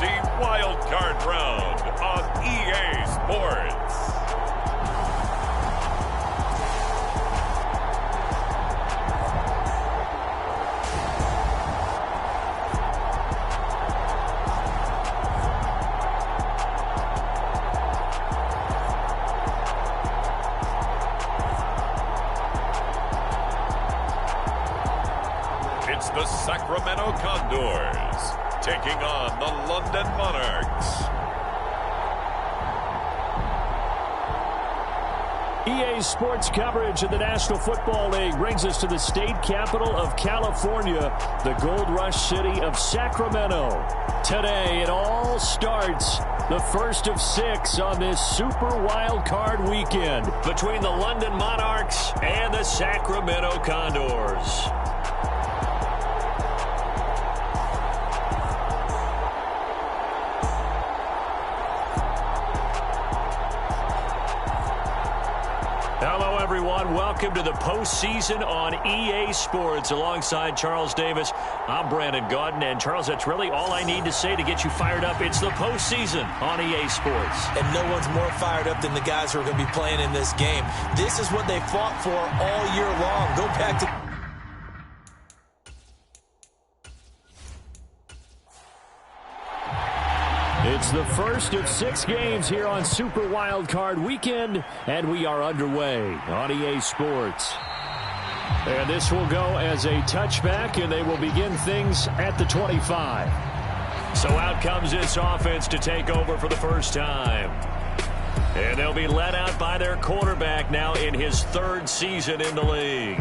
NFC Wildcard round on EA Sports. It's the Sacramento Condors taking on the London Monarchs. EA Sports coverage of the National Football League brings us to the state capital of California, the gold rush city of Sacramento. Today it all starts, the first of 6 on this Super Wild Card weekend between the London Monarchs and the Sacramento Condors. Hello, everyone. Welcome to the postseason on EA Sports. Alongside Charles Davis, I'm Brandon Gaudin. And, Charles, that's really all I need to say to get you fired up. It's the postseason on EA Sports. And no one's more fired up than the guys who are going to be playing in this game. This is what they fought for all year long. Go back to... It's the first of 6 games here on Super Wildcard Weekend, and we are underway on EA Sports. And this will go as a touchback, and they will begin things at the 25. So out comes this offense to take over for the first time. And they'll be led out by their quarterback now in his 3rd season in the league.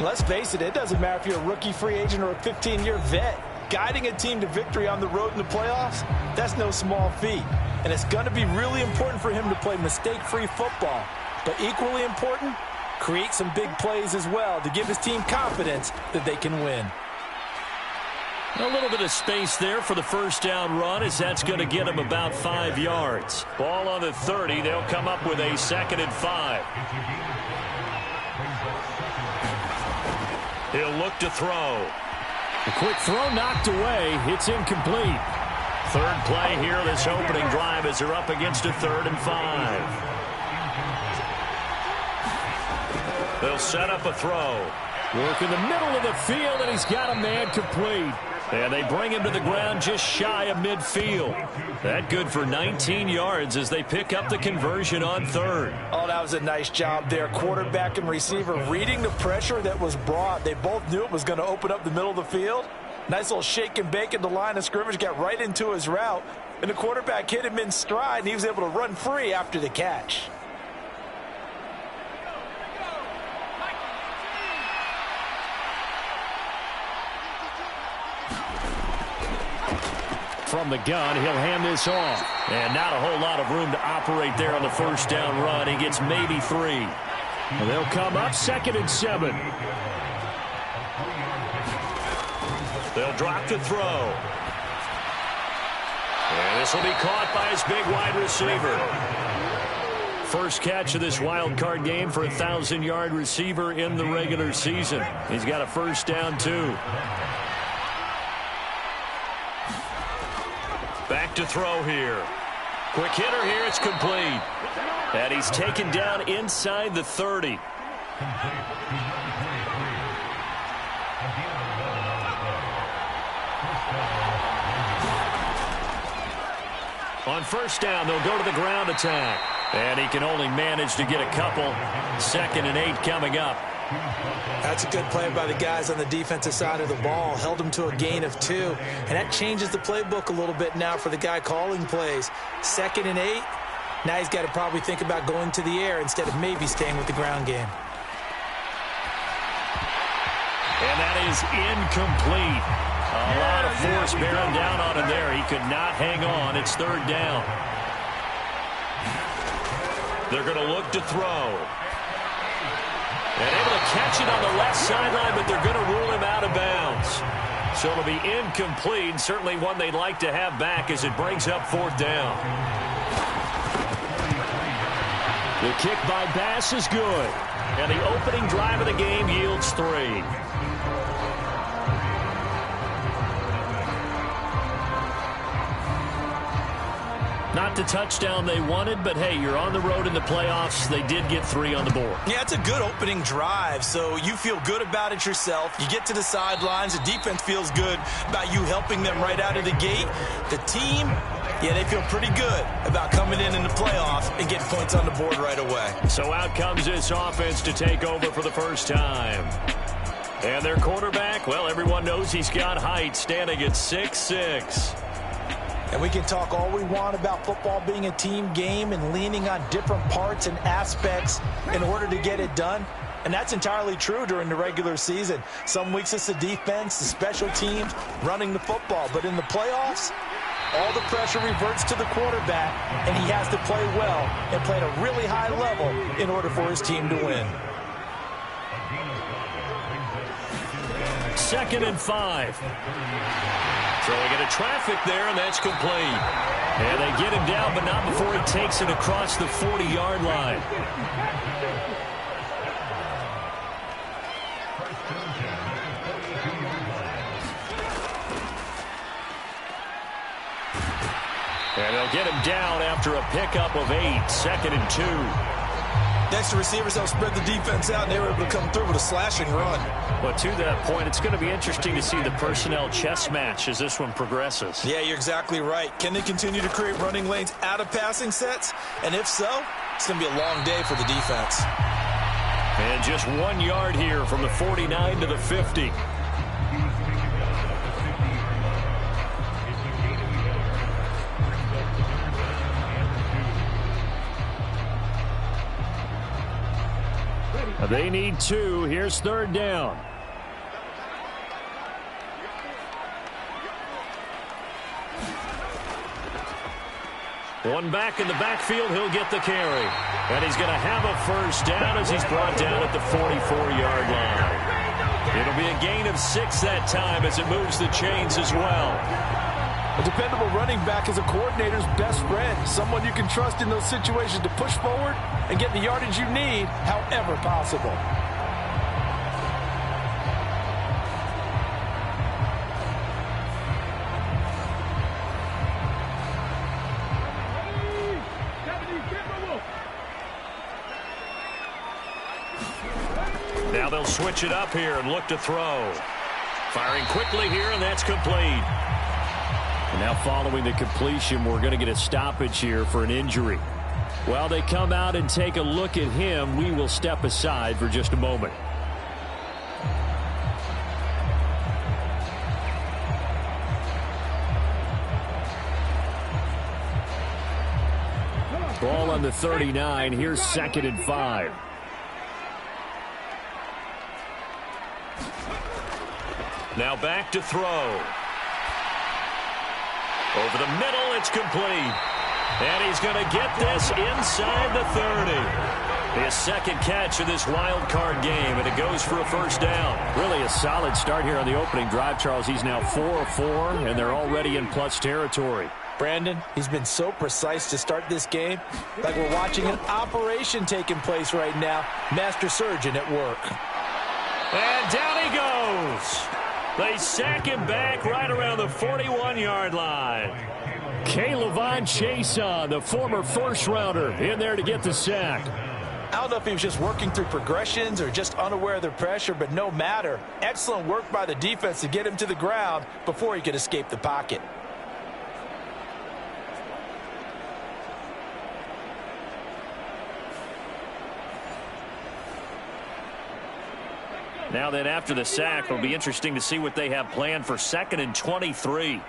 Let's face it, it doesn't matter if you're a rookie free agent or a 15-year vet. Guiding a team to victory on the road in the playoffs, that's no small feat. And it's going to be really important for him to play mistake-free football. But equally important, create some big plays as well to give his team confidence that they can win. A little bit of space there for the first down run, as that's going to get him about 5 yards. Ball on the 30. They'll come up with a 2nd and 5. He'll look to throw. A quick throw knocked away. It's incomplete. 3rd play here this opening drive as they're up against a 3rd and 5. They'll set up a throw. Work in the middle of the field, and he's got a man complete. And they bring him to the ground just shy of midfield. That good for 19 yards as they pick up the conversion on 3rd. Oh, that was a nice job there. Quarterback and receiver reading the pressure that was brought. They both knew it was going to open up the middle of the field. Nice little shake and bake at the line of scrimmage, got right into his route. And the quarterback hit him in stride, and he was able to run free after the catch. From the gun, he'll hand this off. And not a whole lot of room to operate there on the first down run. He gets maybe 3. And they'll come up 2nd and 7. They'll drop to throw. And this will be caught by his big wide receiver. First catch of this wild card game for a 1,000-yard receiver in the regular season. He's got a first down, too. Back to throw here. Quick hitter here. It's complete. And he's taken down inside the 30. On first down, they'll go to the ground attack. And he can only manage to get a couple. 2nd and 8 coming up. That's a good play by the guys on the defensive side of the ball. Held them to a gain of 2. And that changes the playbook a little bit now for the guy calling plays. 2nd and 8. Now he's got to probably think about going to the air instead of maybe staying with the ground game. And that is incomplete. A lot of force bearing down on him there. He could not hang on. It's 3rd down. They're going to look to throw. And able to catch it on the left sideline, but they're going to rule him out of bounds. So it'll be incomplete, certainly one they'd like to have back as it brings up 4th down. The kick by Bass is good. And the opening drive of the game yields 3. Not the touchdown they wanted, but hey, you're on the road in the playoffs. They did get 3 on the board. Yeah, it's a good opening drive, so you feel good about it yourself. You get to the sidelines. The defense feels good about you helping them right out of the gate. The team, yeah, they feel pretty good about coming in the playoffs and getting points on the board right away. So out comes this offense to take over for the first time. And their quarterback, well, everyone knows he's got height, standing at 6'6". And we can talk all we want about football being a team game and leaning on different parts and aspects in order to get it done. And that's entirely true during the regular season. Some weeks it's the defense, the special teams, running the football. But in the playoffs, all the pressure reverts to the quarterback, and he has to play well and play at a really high level in order for his team to win. 2nd and 5. Throwing into traffic there, and that's complete. And they get him down, but not before he takes it across the 40-yard line. And they'll get him down after a pickup of 8, 2nd and 2. Next, the receivers don't spread the defense out, and they were able to come through with a slashing run. But to that point, it's going to be interesting to see the personnel chess match as this one progresses. Yeah, you're exactly right. Can they continue to create running lanes out of passing sets? And if so, it's going to be a long day for the defense. And just 1 yard here from the 49 to the 50. They need 2. Here's 3rd down. One back in the backfield. He'll get the carry. And he's going to have a first down as he's brought down at the 44-yard line. It'll be a gain of 6 that time as it moves the chains as well. A dependable running back is a coordinator's best friend, someone you can trust in those situations to push forward and get the yardage you need however possible. Now they'll switch it up here and look to throw. Firing quickly here, and that's complete. And now following the completion, we're going to get a stoppage here for an injury. While they come out and take a look at him, we will step aside for just a moment. Ball on the 39. Here's 2nd and 5. Now back to throw. Over the middle, it's complete. And he's going to get this inside the 30. His 2nd catch of this wild card game, and it goes for a first down. Really a solid start here on the opening drive, Charles. He's now 4 of 4, and they're already in plus territory. Brandon, he's been so precise to start this game, like we're watching an operation taking place right now. Master surgeon at work. And down he goes. They sack him back right around the 41-yard line. K'Lavon Chason, the former first-rounder, in there to get the sack. I don't know if he was just working through progressions or just unaware of the pressure, but no matter. Excellent work by the defense to get him to the ground before he could escape the pocket. Now then, after the sack, it'll be interesting to see what they have planned for 2nd and 23.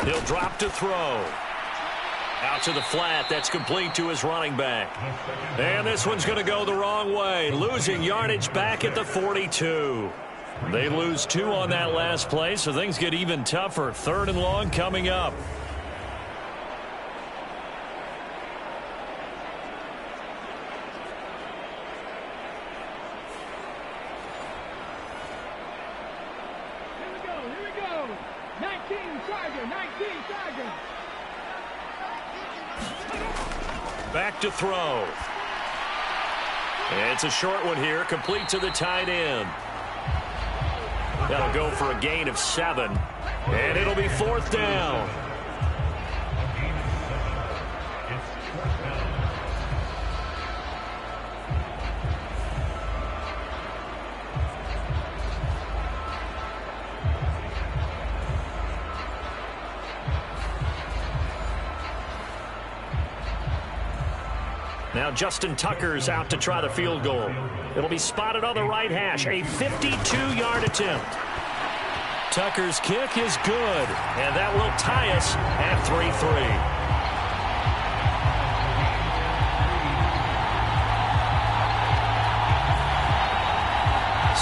He'll drop to throw. Out to the flat. That's complete to his running back. And this one's going to go the wrong way. Losing yardage back at the 42. They lose 2 on that last play, so things get even tougher. 3rd and long coming up. Back to throw. It's a short one here, complete to the tight end. That'll go for a gain of 7. And it'll be 4th down. Now Justin Tucker's out to try the field goal. It'll be spotted on the right hash. A 52-yard attempt. Tucker's kick is good, and that will tie us at 3-3.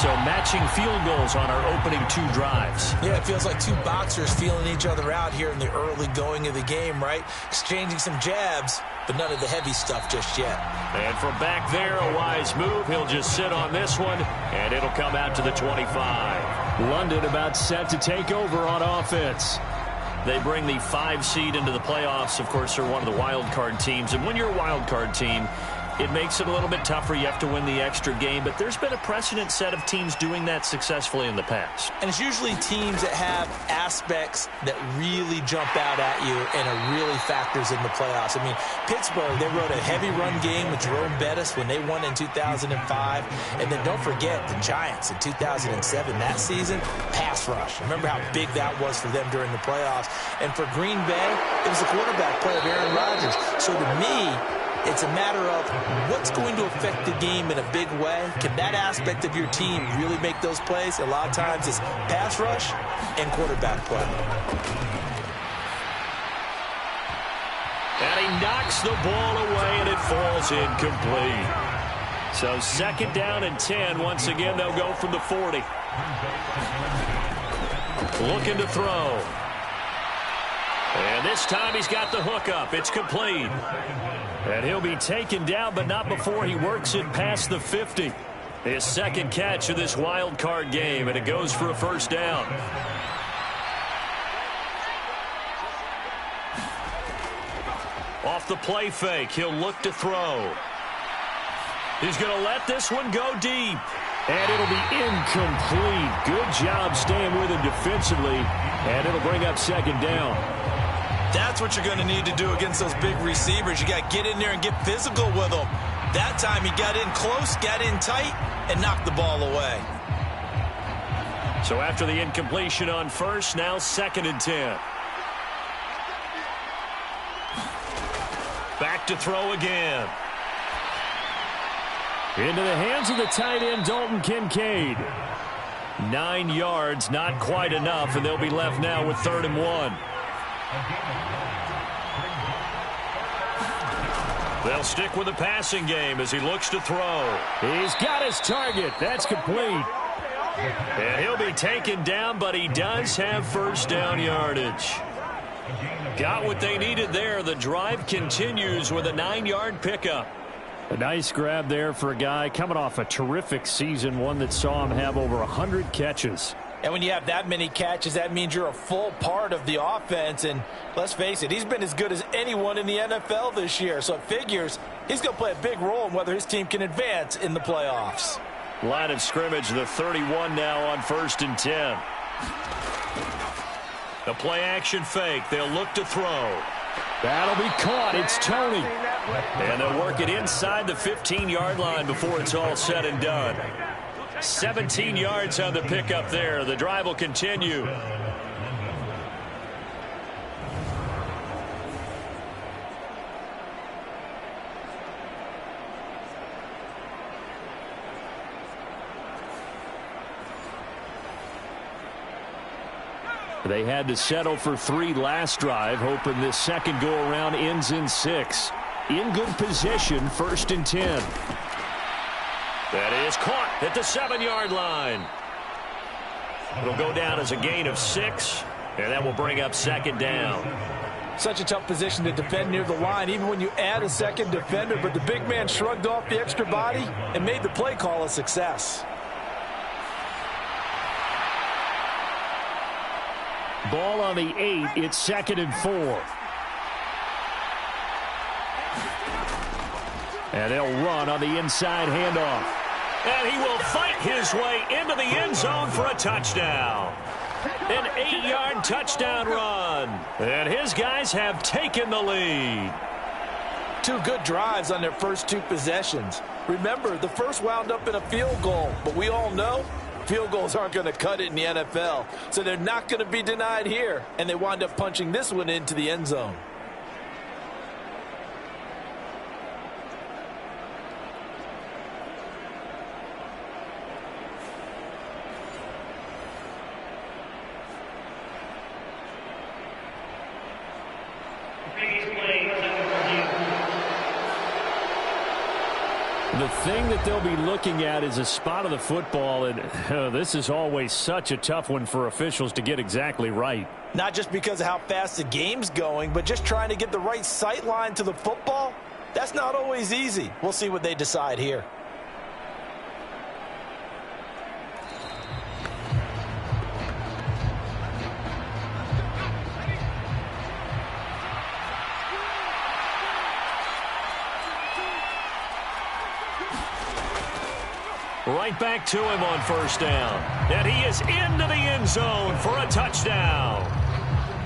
So matching field goals on our opening 2 drives. Yeah, it feels like 2 boxers feeling each other out here in the early going of the game, right? Exchanging some jabs, but none of the heavy stuff just yet. And from back there, a wise move. He'll just sit on this one, and it'll come out to the 25. London about set to take over on offense. They bring the 5 seed into the playoffs. Of course, they're one of the wild card teams. And when you're a wild card team, it makes it a little bit tougher. You have to win the extra game, but there's been a precedent set of teams doing that successfully in the past. And it's usually teams that have aspects that really jump out at you and it really factors in the playoffs. I mean, Pittsburgh, they rode a heavy run game with Jerome Bettis when they won in 2005. And then don't forget the Giants in 2007, that season, pass rush. Remember how big that was for them during the playoffs. And for Green Bay, it was the quarterback play of Aaron Rodgers. So to me, it's a matter of what's going to affect the game in a big way. Can that aspect of your team really make those plays? A lot of times it's pass rush and quarterback play. And he knocks the ball away, and it falls incomplete. So 2nd down and 10. Once again, they'll go from the 40. Looking to throw. And this time he's got the hook up. It's complete. And he'll be taken down, but not before he works it past the 50. His 2nd catch of this wild card game, and it goes for a 1st down. Off the play fake, he'll look to throw. He's going to let this one go deep. And it'll be incomplete. Good job staying with him defensively, and it'll bring up 2nd down. That's what you're going to need to do against those big receivers. You got to get in there and get physical with them. That time he got in close, got in tight, and knocked the ball away. So after the incompletion on 1st, now 2nd and 10. Back to throw again. Into the hands of the tight end, Dalton Kincaid. 9 yards, not quite enough, and they'll be left now with 3rd and 1. They'll stick with the passing game as he looks to throw. He's got his target. That's complete. And he'll be taken down, but he does have 1st down yardage. Got what they needed there. The drive continues with a 9-yard pickup. A nice grab there for a guy coming off a terrific season, one that saw him have over 100 catches. And when you have that many catches, that means you're a full part of the offense. And let's face it, he's been as good as anyone in the NFL this year. So it figures he's going to play a big role in whether his team can advance in the playoffs. Line of scrimmage, the 31 now on 1st and 10. The play action fake. They'll look to throw. That'll be caught. It's Tony. And they'll work it inside the 15-yard line before it's all said and done. 17 yards on the pickup there. The drive will continue. They had to settle for 3 last drive, hoping this second go-around ends in 6. In good position, 1st and 10. That is caught at the 7-yard line. It'll go down as a gain of 6, and that will bring up 2nd down. Such a tough position to defend near the line, even when you add a second defender, but the big man shrugged off the extra body and made the play call a success. Ball on the 8. It's 2nd and 4. And they'll run on the inside handoff. And he will fight his way into the end zone for a touchdown. An 8-yard touchdown run. And his guys have taken the lead. 2 good drives on their first 2 possessions. Remember, the first wound up in a field goal, but we all know field goals aren't going to cut it in the NFL, so they're not going to be denied here, and they wind up punching this one into the end zone. The thing that they'll be looking at is a spot of the football, and this is always such a tough one for officials to get exactly right. Not just because of how fast the game's going, but just trying to get the right sight line to the football. That's not always easy. We'll see what they decide here. Right back to him on first down. And he is into the end zone for a touchdown.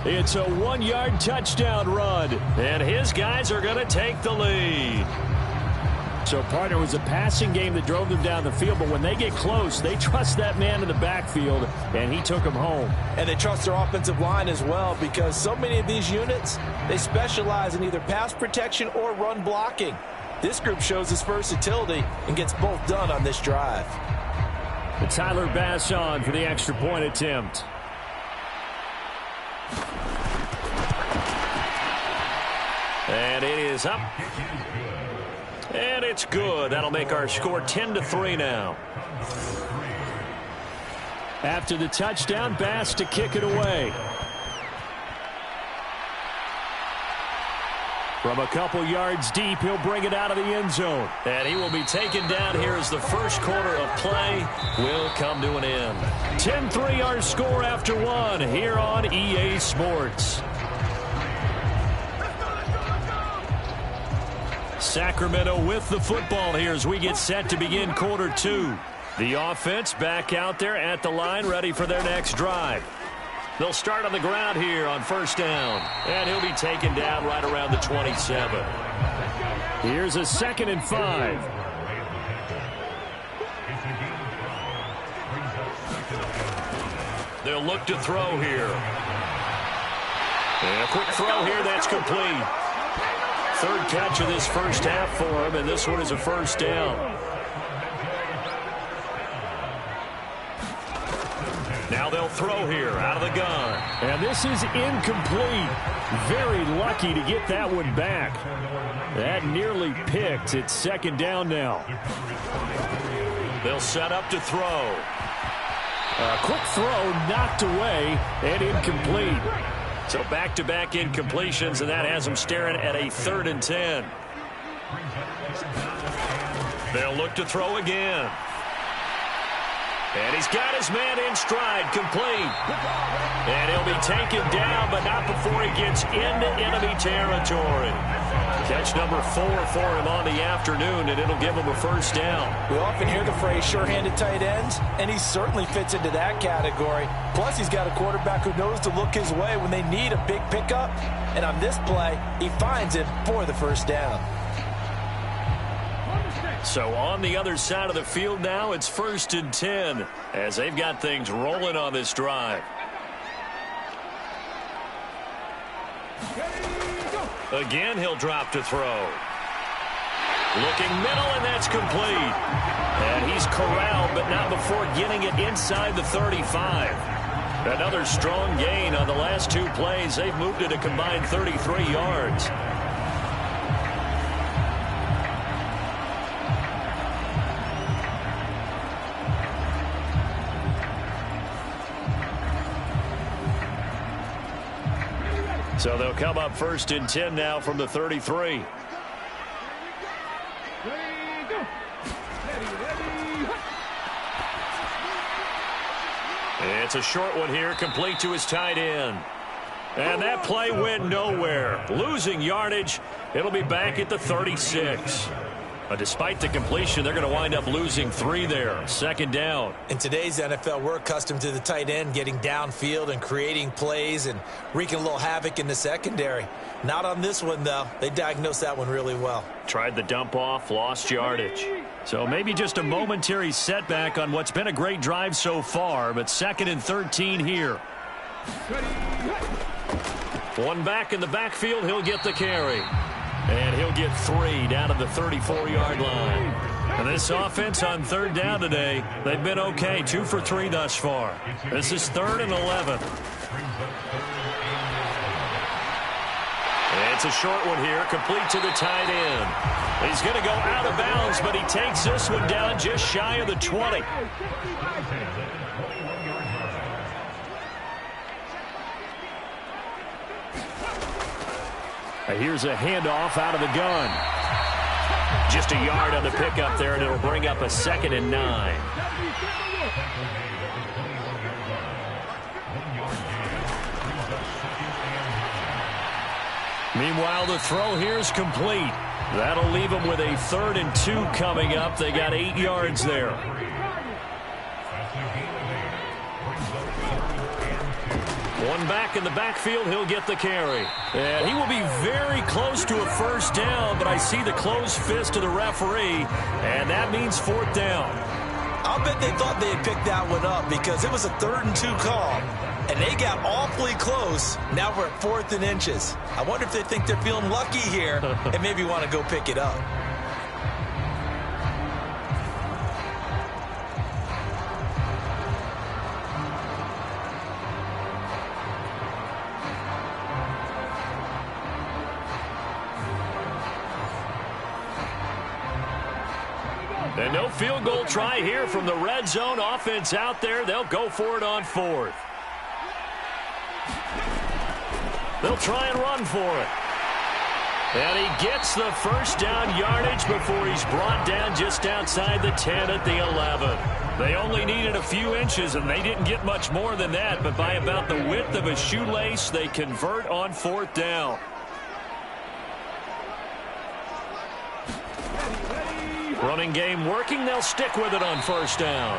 It's a 1-yard touchdown run. And his guys are going to take the lead. So, partner, it was a passing game that drove them down the field. But when they get close, they trust that man in the backfield. And he took him home. And they trust their offensive line as well, because so many of these units, they specialize in either pass protection or run blocking. This group shows its versatility and gets both done on this drive. Tyler Bass on for the extra point attempt. And it is up. And it's good. That'll make our score 10-3 now. After the touchdown, Bass to kick it away. From a couple yards deep, he'll bring it out of the end zone. And he will be taken down here as the first quarter of play will come to an end. 10-3 our score after 1 here on EA Sports. Sacramento with the football here as we get set to begin quarter 2. The offense back out there at the line, ready for their next drive. They'll start on the ground here on first down. And he'll be taken down right around the 27. Here's a 2nd and 5. They'll look to throw here. And a quick throw here, that's complete. 3rd catch of this first half for him, and this one is a first down. Now they'll throw here out of the gun. And this is incomplete. Very lucky to get that one back. That nearly picked. It's 2nd down now. They'll set up to throw. A quick throw knocked away and incomplete. So back-to-back incompletions, and that has them staring at a 3rd and 10. They'll look to throw again. And he's got his man in stride, complete. And he'll be taken down, but not before he gets into enemy territory. Catch number 4 for him on the afternoon, and it'll give him a first down. We often hear the phrase sure-handed tight ends, and he certainly fits into that category. Plus, he's got a quarterback who knows to look his way when they need a big pickup. And on this play, he finds it for the first down. So on the other side of the field now, it's 1st and 10 as they've got things rolling on this drive. Again, he'll drop to throw. Looking middle, and that's complete. And he's corralled, but not before getting it inside the 35. Another strong gain on the last 2 plays. They've moved it a combined 33 yards. So they'll come up 1st and 10 now from the 33. It's a short one here, complete to his tight end. And that play went nowhere. Losing yardage. It'll be back at the 36. Despite the completion, they're going to wind up losing 3 there. Second down. In today's NFL, we're accustomed to the tight end getting downfield and creating plays and wreaking a little havoc in the secondary. Not on this one, though. They diagnosed that one really well. Tried the dump off, lost yardage. So maybe just a momentary setback on what's been a great drive so far, but 2nd and 13 here. One back in the backfield, he'll get the carry. And he'll get 3 down at the 34-yard line. And this offense on 3rd down today, they've been okay. 2 for 3 thus far. This is 3rd and 11. It's a short one here, complete to the tight end. He's going to go out of bounds, but he takes this one down just shy of the 20. Here's a handoff out of the gun. Just a yard on the pickup there, and it'll bring up a 2nd and 9. Meanwhile, the throw here is complete. That'll leave them with a 3rd and 2 coming up. They got 8 yards there. One back in the backfield, he'll get the carry. And he will be very close to a 1st down, but I see the closed fist of the referee, and that means 4th down. I'll bet they thought they had picked that one up because it was a 3rd and 2 call, and they got awfully close. Now we're at 4th and inches. I wonder if they think they're feeling lucky here and maybe want to go pick it up. And no field goal try here from the red zone. Offense out there. They'll go for it on 4th. They'll try and run for it. And he gets the 1st down yardage before he's brought down just outside the 10 at the 11. They only needed a few inches, and they didn't get much more than that. But by about the width of a shoelace, they convert on 4th down. Running game working. They'll stick with it on 1st down.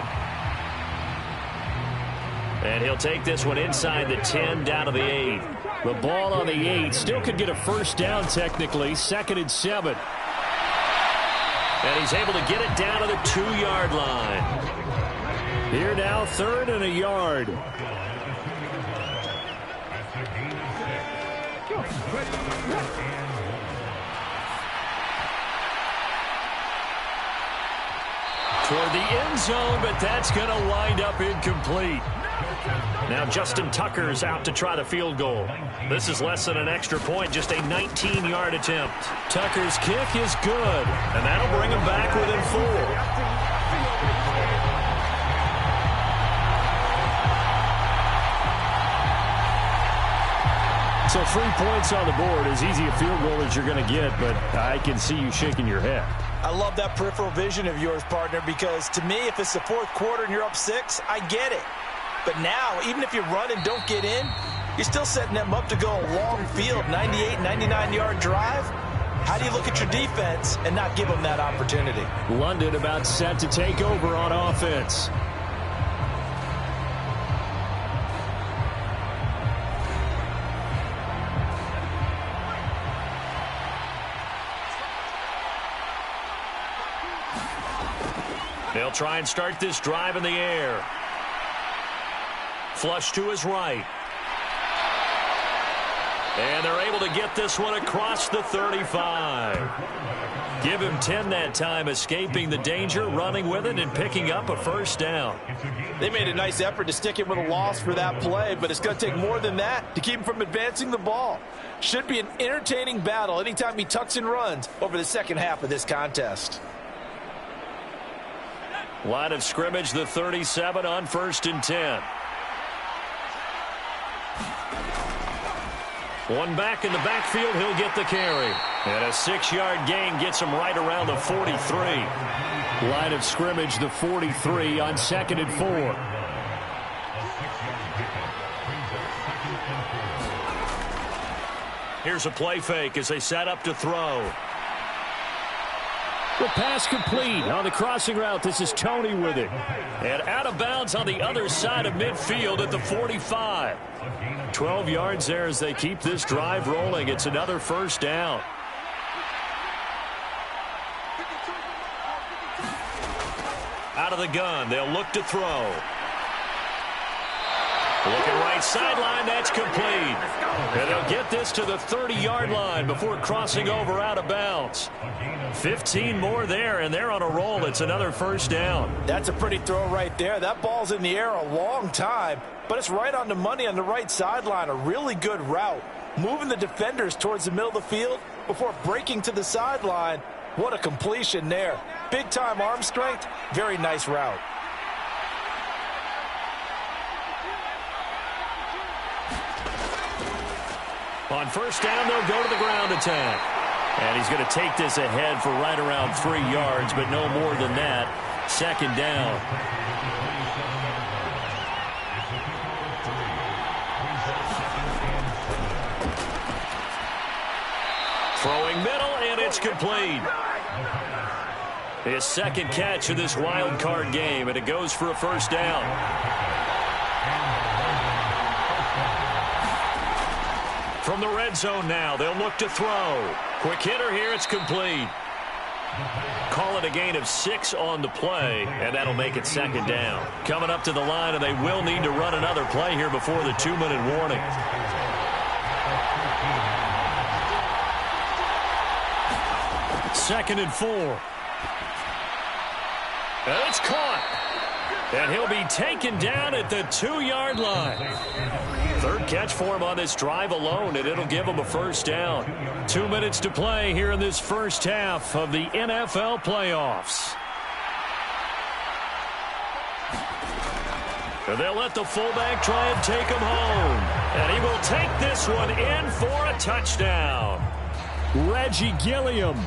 And he'll take this one inside the 10 down to the 8. The ball on the 8 still could get a 1st down technically. 2nd and 7. And he's able to get it down to the 2-yard line. Here now, 3rd and a yard. Toward the end zone, but that's going to wind up incomplete. Now Justin Tucker's out to try the field goal. This is less than an extra point, just a 19-yard attempt. Tucker's kick is good, and that'll bring him back within 4. So 3 points on the board, as easy a field goal as you're going to get, but I can see you shaking your head. I love that peripheral vision of yours, partner, because to me, if it's the 4th quarter and you're up 6, I get it. But now, even if you run and don't get in, you're still setting them up to go a long field, 98, 99-yard drive. How do you look at your defense and not give them that opportunity? London about set to take over on offense. They'll try and start this drive in the air. Flush to his right. And they're able to get this one across the 35. Give him 10 that time, escaping the danger, running with it, and picking up a 1st down. They made a nice effort to stick him with a loss for that play, but it's going to take more than that to keep him from advancing the ball. Should be an entertaining battle anytime he tucks and runs over the second half of this contest. Line of scrimmage, the 37 on 1st and 10. One back in the backfield, he'll get the carry. And a 6-yard gain gets him right around the 43. Line of scrimmage, the 43 on 2nd and 4. Here's a play fake as they set up to throw. The pass complete on the crossing route. This is Tony with it. And out of bounds on the other side of midfield at the 45. 12 yards there as they keep this drive rolling. It's another first down. Out of the gun, they'll look to throw. Looking right sideline, that's complete. And they'll get this to the 30-yard line before crossing over out of bounds. 15 more there, and they're on a roll. It's another first down. That's a pretty throw right there. That ball's in the air a long time, but it's right on the money on the right sideline. A really good route. Moving the defenders towards the middle of the field before breaking to the sideline. What a completion there. Big-time arm strength. Very nice route. On first down, they'll go to the ground attack. And he's going to take this ahead for right around 3 yards, but no more than that. Second down. Throwing middle, and it's complete. His second catch of this wild card game, and it goes for a first down. From the red zone now, they'll look to throw. Quick hitter here, it's complete. Call it a gain of 6 on the play, and that'll make it second down. Coming up to the line, and they will need to run another play here before the 2-minute warning. Second and 4. And it's caught. And he'll be taken down at the 2-yard line. Third catch for him on this drive alone, and it'll give him a first down. 2 minutes to play here in this first half of the NFL playoffs. And they'll let the fullback try and take him home. And he will take this one in for a touchdown. Reggie Gilliam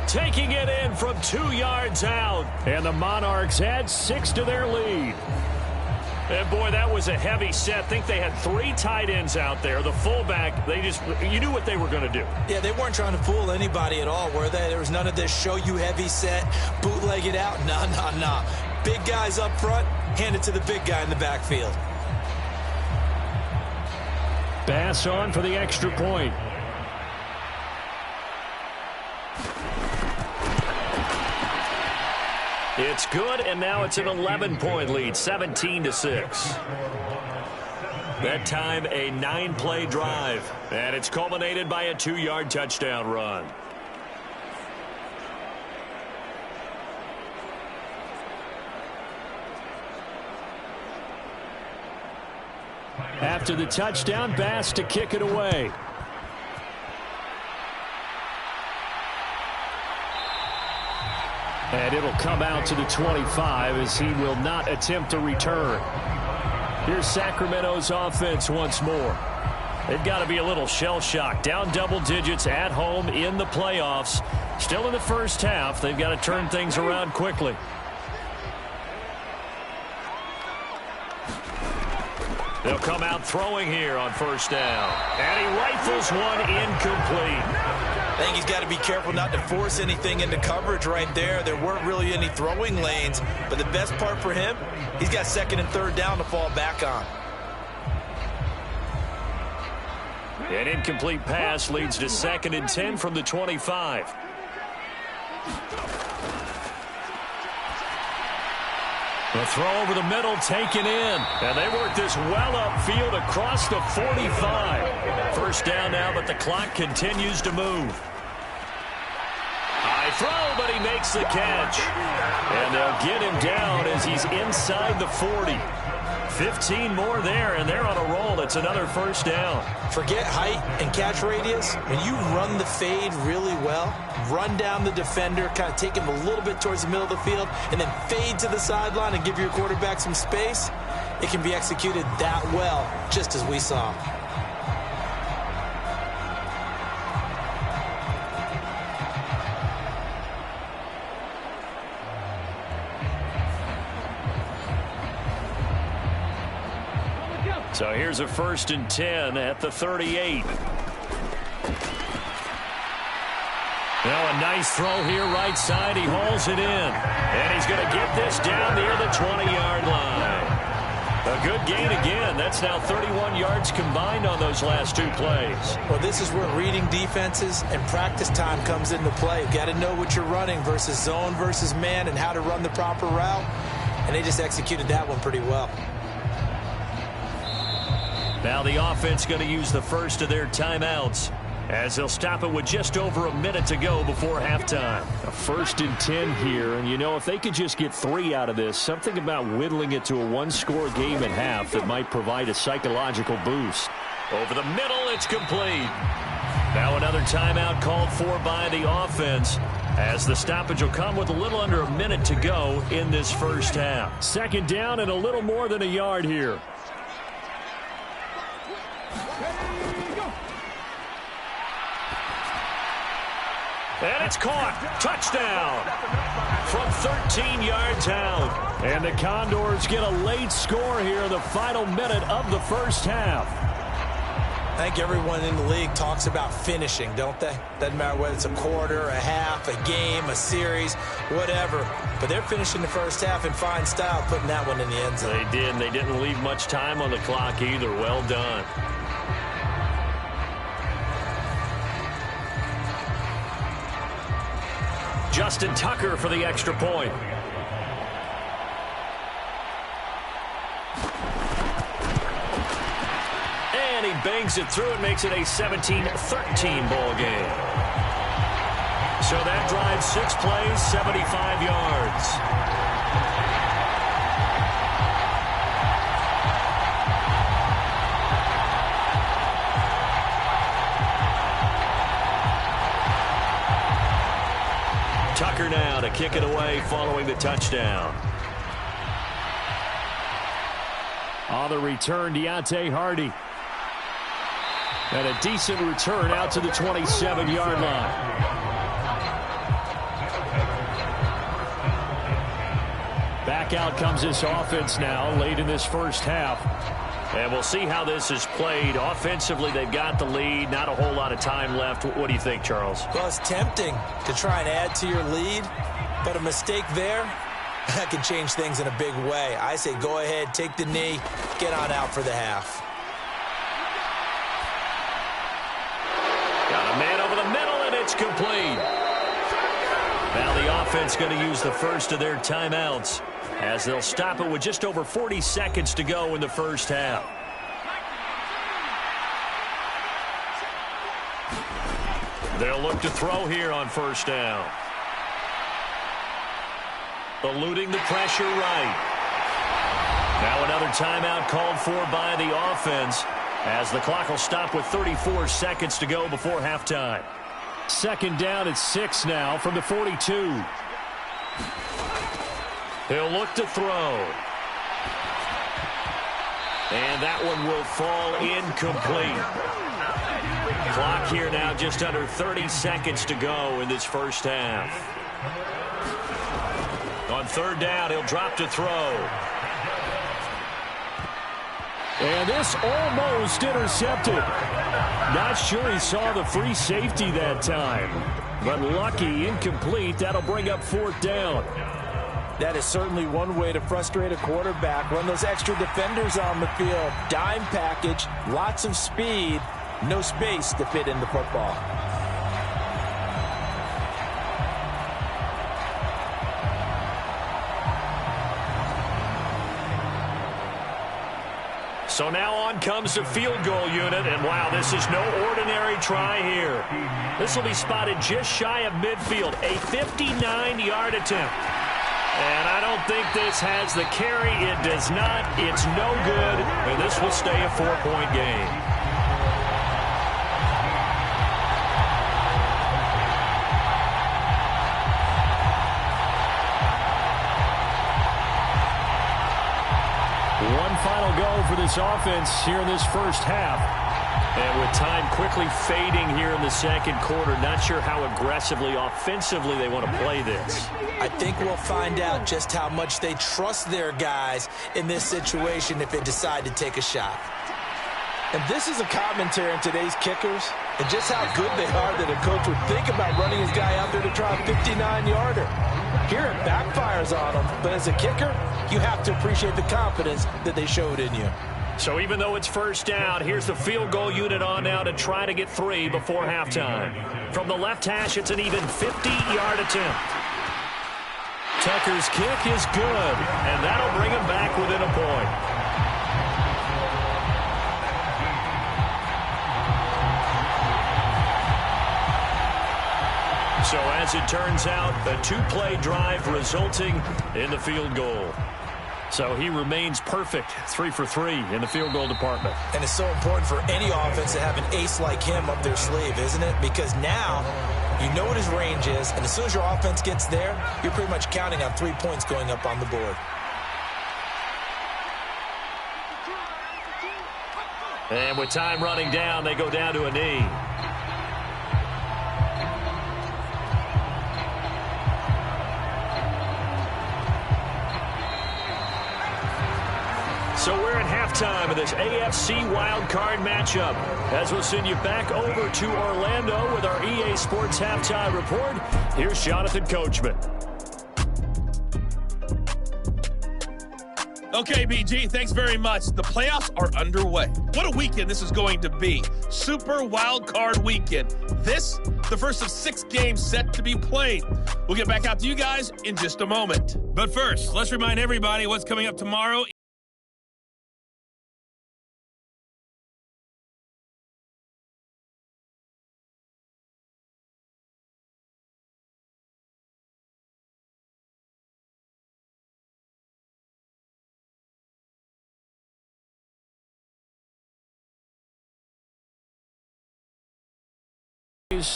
taking it in from 2 yards out. And the Monarchs add 6 to their lead. And, boy, that was a heavy set. I think they had 3 tight ends out there. The fullback, you knew what they were going to do. Yeah, they weren't trying to fool anybody at all, were they? There was none of this show you heavy set, bootleg it out. Nah. Big guys up front, hand it to the big guy in the backfield. Bass on for the extra point. It's good, and now it's an 11-point lead, 17-6. That time, a 9-play drive, and it's culminated by a 2-yard touchdown run. After the touchdown, Bass to kick it away. And it'll come out to the 25 as he will not attempt to return. Here's Sacramento's offense once more. They've got to be a little shell-shocked. Down double digits at home in the playoffs. Still in the first half. They've got to turn things around quickly. They'll come out throwing here on first down. And he rifles one incomplete. I think he's got to be careful not to force anything into coverage right there. There weren't really any throwing lanes, but the best part for him, he's got second and third down to fall back on. An incomplete pass leads to 2nd and 10 from the 25. The throw over the middle taken in. And they work this well upfield across the 45. First down now, but the clock continues to move. High throw, but he makes the catch. And they'll get him down as he's inside the 40. 15 more there, and they're on a roll. It's another first down. Forget height and catch radius. When you run the fade really well, run down the defender, kind of take him a little bit towards the middle of the field, and then fade to the sideline and give your quarterback some space, it can be executed that well, just as we saw. So here's a 1st and 10 at the 38. Now a nice throw here right side. He hauls it in. And he's going to get this down near the 20-yard line. A good gain again. That's now 31 yards combined on those last two plays. Well, this is where reading defenses and practice time comes into play. You've got to know what you're running versus zone versus man and how to run the proper route. And they just executed that one pretty well. Now the offense going to use the first of their timeouts as they'll stop it with just over a minute to go before halftime. A 1st and 10 here, and you know, if they could just get 3 out of this, something about whittling it to a one-score game at half that might provide a psychological boost. Over the middle, it's complete. Now another timeout called for by the offense as the stoppage will come with a little under a minute to go in this first half. 2nd down and a little more than a yard here. And it's caught. Touchdown. From 13 yards out. And the Condors get a late score here in the final minute of the first half. I think everyone in the league talks about finishing, don't they? Doesn't matter whether it's a quarter, a half, a game, a series, whatever. But they're finishing the first half in fine style, putting that one in the end zone. They did, and they didn't leave much time on the clock either. Well done. Justin Tucker for the extra point. And he bangs it through and makes it a 17-13 ball game. So that drives 6 plays, 75 yards. Tucker now to kick it away following the touchdown. On the return, Deontay Hardy. And a decent return out to the 27-yard line. Back out comes this offense now late in this first half. And we'll see how this is played. Offensively, they've got the lead. Not a whole lot of time left. What do you think, Charles? Well, it's tempting to try and add to your lead, but a mistake there, that can change things in a big way. I say go ahead, take the knee, get on out for the half. Got a man over the middle, and it's complete. Now the offense going to use the first of their timeouts as they'll stop it with just over 40 seconds to go in the first half. They'll look to throw here on first down. Eluding the pressure right. Now another timeout called for by the offense as the clock will stop with 34 seconds to go before halftime. 2nd down at 6 now from the 42. He'll look to throw. And that one will fall incomplete. Clock here now just under 30 seconds to go in this first half. On 3rd down, he'll drop to throw. And this almost intercepted. Not sure he saw the free safety that time. But lucky, incomplete. That'll bring up 4th down. That is certainly one way to frustrate a quarterback. Run those extra defenders on the field. Dime package, lots of speed, no space to fit in the football. So now on comes the field goal unit, and wow, this is no ordinary try here. This will be spotted just shy of midfield, a 59-yard attempt. And I don't think this has the carry. It does not. It's no good, and this will stay a 4-point game. One final go for this offense here in this first half. And with time quickly fading here in the second quarter, not sure how aggressively, offensively they want to play this. I think we'll find out just how much they trust their guys in this situation if they decide to take a shot. And this is a commentary on today's kickers. And just how good they are that a coach would think about running his guy out there to try a 59-yarder. Here it backfires on him, but as a kicker, you have to appreciate the confidence that they showed in you. So even though it's first down, here's the field goal unit on now to try to get 3 before halftime. From the left hash, it's an even 50-yard attempt. Tucker's kick is good, and that'll bring him back within a point. So as it turns out, a 2-play drive resulting in the field goal. So he remains perfect, 3 for 3 in the field goal department. And it's so important for any offense to have an ace like him up their sleeve, isn't it? Because now you know what his range is, and as soon as your offense gets there, you're pretty much counting on 3 points going up on the board. And with time running down, they go down to a knee. So we're at halftime of this AFC Wildcard matchup. As we'll send you back over to Orlando with our EA Sports Halftime Report, here's Jonathan Coachman. Okay, BG, thanks very much. The playoffs are underway. What a weekend this is going to be. Super Wildcard weekend. This, the first of 6 games set to be played. We'll get back out to you guys in just a moment. But first, let's remind everybody what's coming up tomorrow.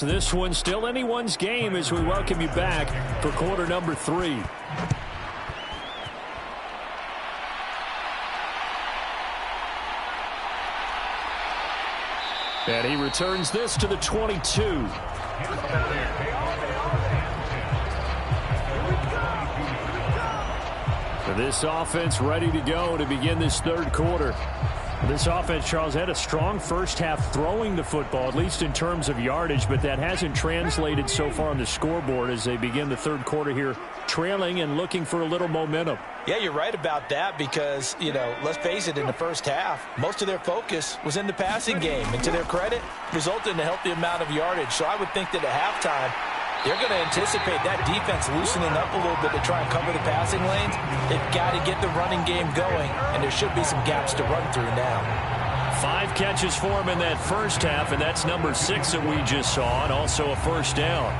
This one's still anyone's game as we welcome you back for quarter number 3. And he returns this to the 22. This offense ready to go to begin this third quarter. This offense, Charles, had a strong first half throwing the football, at least in terms of yardage, but that hasn't translated so far on the scoreboard as they begin the third quarter here, trailing and looking for a little momentum. Yeah, you're right about that because, let's face it, in the first half, most of their focus was in the passing game. And to their credit, resulted in a healthy amount of yardage. So I would think that at halftime, they're going to anticipate that defense loosening up a little bit to try and cover the passing lanes. They've got to get the running game going, and there should be some gaps to run through now. 5 catches for him in that first half, and that's number 6 that we just saw, and also a first down.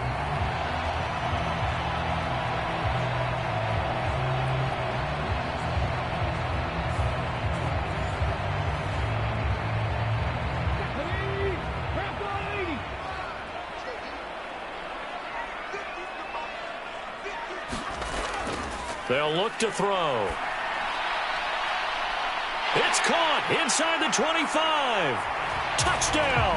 They'll look to throw. It's caught inside the 25. Touchdown.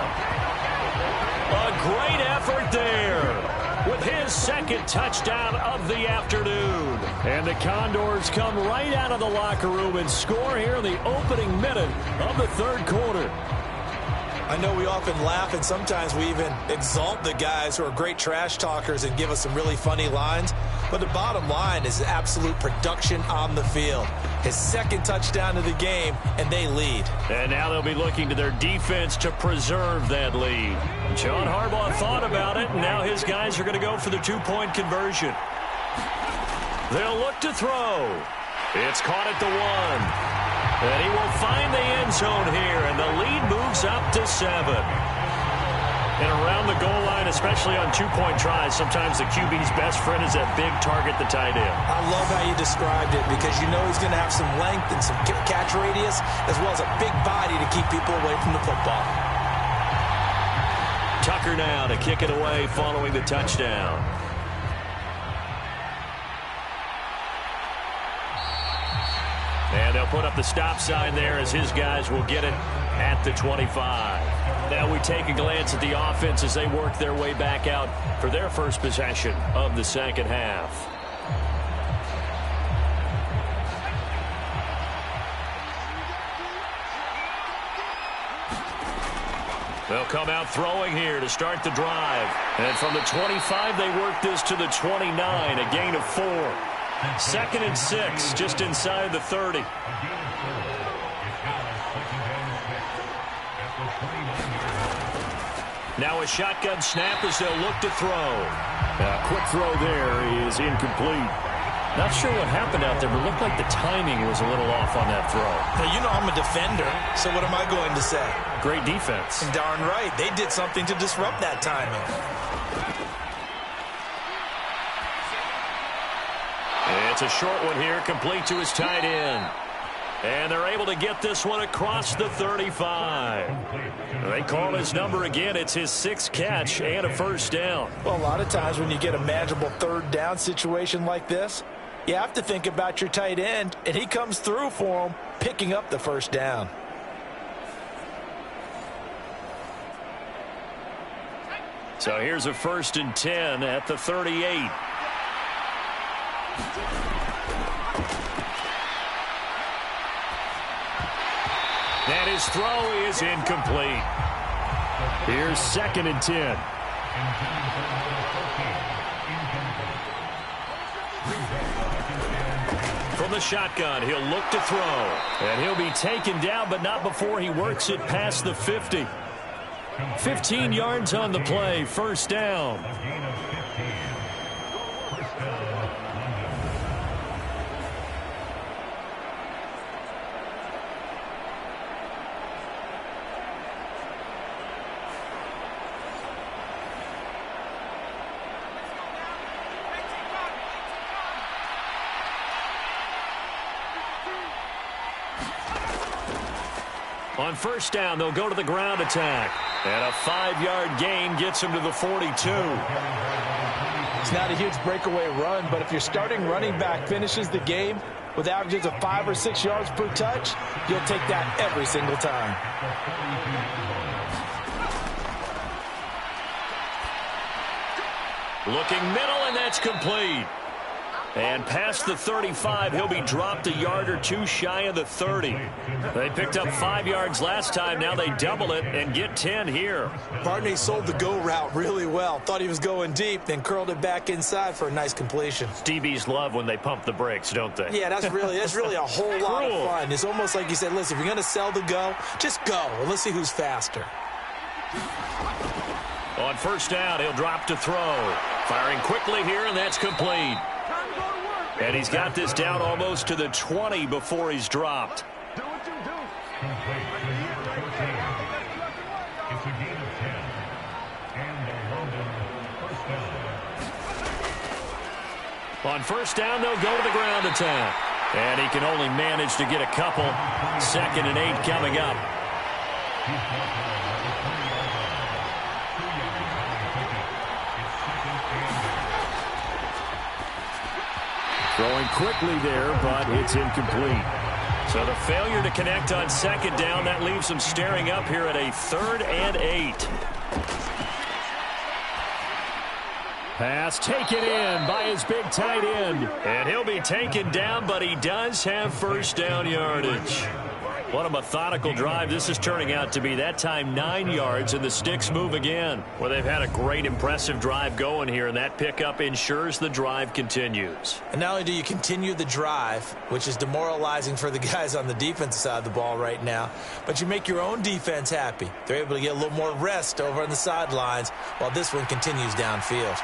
A great effort there with his second touchdown of the afternoon. And the Condors come right out of the locker room and score here in the opening minute of the third quarter. I know we often laugh and sometimes we even exalt the guys who are great trash talkers and give us some really funny lines. But the bottom line is absolute production on the field. His second touchdown of the game, and they lead. And now they'll be looking to their defense to preserve that lead. John Harbaugh thought about it, and now his guys are going to go for the 2-point conversion. They'll look to throw. It's caught at the 1. And he will find the end zone here, and the lead moves up to 7. And around the goal line, especially on 2-point tries, sometimes the QB's best friend is that big target, the tight end. I love how you described it because you know he's going to have some length and some catch radius as well as a big body to keep people away from the football. Tucker now to kick it away following the touchdown. And they'll put up the stop sign there as his guys will get it at the 25. Now we take a glance at the offense as they work their way back out for their first possession of the second half. They'll come out throwing here to start the drive. And from the 25, they work this to the 29, a gain of 4. 2nd and 6, just inside the 30. Now a shotgun snap as they'll look to throw. A quick throw there is incomplete. Not sure what happened out there, but it looked like the timing was a little off on that throw. Now, you know I'm a defender, so what am I going to say? Great defense. And darn right, they did something to disrupt that timing. It's a short one here, complete to his tight end. And they're able to get this one across the 35. They call his number again. It's his 6th catch and a first down. Well, a lot of times when you get a manageable 3rd down situation like this, you have to think about your tight end, and he comes through for him, picking up the first down. So here's a 1st and 10 at the 38. And his throw is incomplete. Here's 2nd and 10. From the shotgun, he'll look to throw. And he'll be taken down, but not before he works it past the 50. 15 yards on the play, first down. On first down, they'll go to the ground attack. And a 5-yard gain gets him to the 42. It's not a huge breakaway run, but if your starting running back finishes the game with averages of 5 or 6 yards per touch, you'll take that every single time. Looking middle, and that's complete. And past the 35, he'll be dropped a yard or two shy of the 30. They picked up 5 yards last time. Now they double it and get 10 here. Barney sold the go route really well. Thought he was going deep, then curled it back inside for a nice completion. DBs love when they pump the brakes, don't they? Yeah, that's really a whole lot of fun. It's almost like you said, listen, if you're going to sell the go, just go, and let's see who's faster. On first down, he'll drop to throw. Firing quickly here, and that's complete. And he's got this down almost to the 20 before he's dropped. On first down, they'll go to the ground attack. And he can only manage to get a couple. 2nd and 8 coming up. Throwing quickly there, but it's incomplete. So the failure to connect on 2nd down, that leaves them staring up here at a 3rd and 8. Pass taken in by his big tight end. And he'll be taken down, but he does have first down yardage. What a methodical drive this is turning out to be. That time 9 yards, and the sticks move again. Well, they've had a great, impressive drive going here, and that pickup ensures the drive continues. And not only do you continue the drive, which is demoralizing for the guys on the defensive side of the ball right now, but you make your own defense happy. They're able to get a little more rest over on the sidelines while this one continues downfield.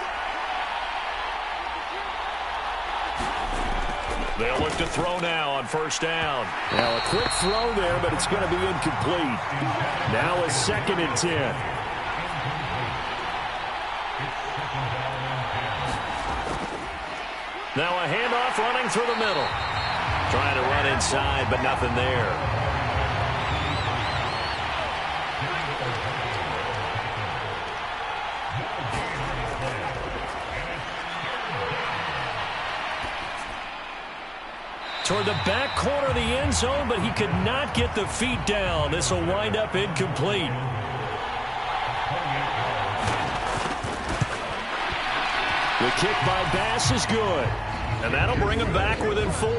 They'll look to throw now on first down. Now a quick throw there, but it's going to be incomplete. Now a 2nd and 10. Now a handoff running through the middle. Trying to run inside, but nothing there. Toward the back corner of the end zone, but he could not get the feet down. This will wind up incomplete. The kick by Bass is good, and that'll bring him back within 4.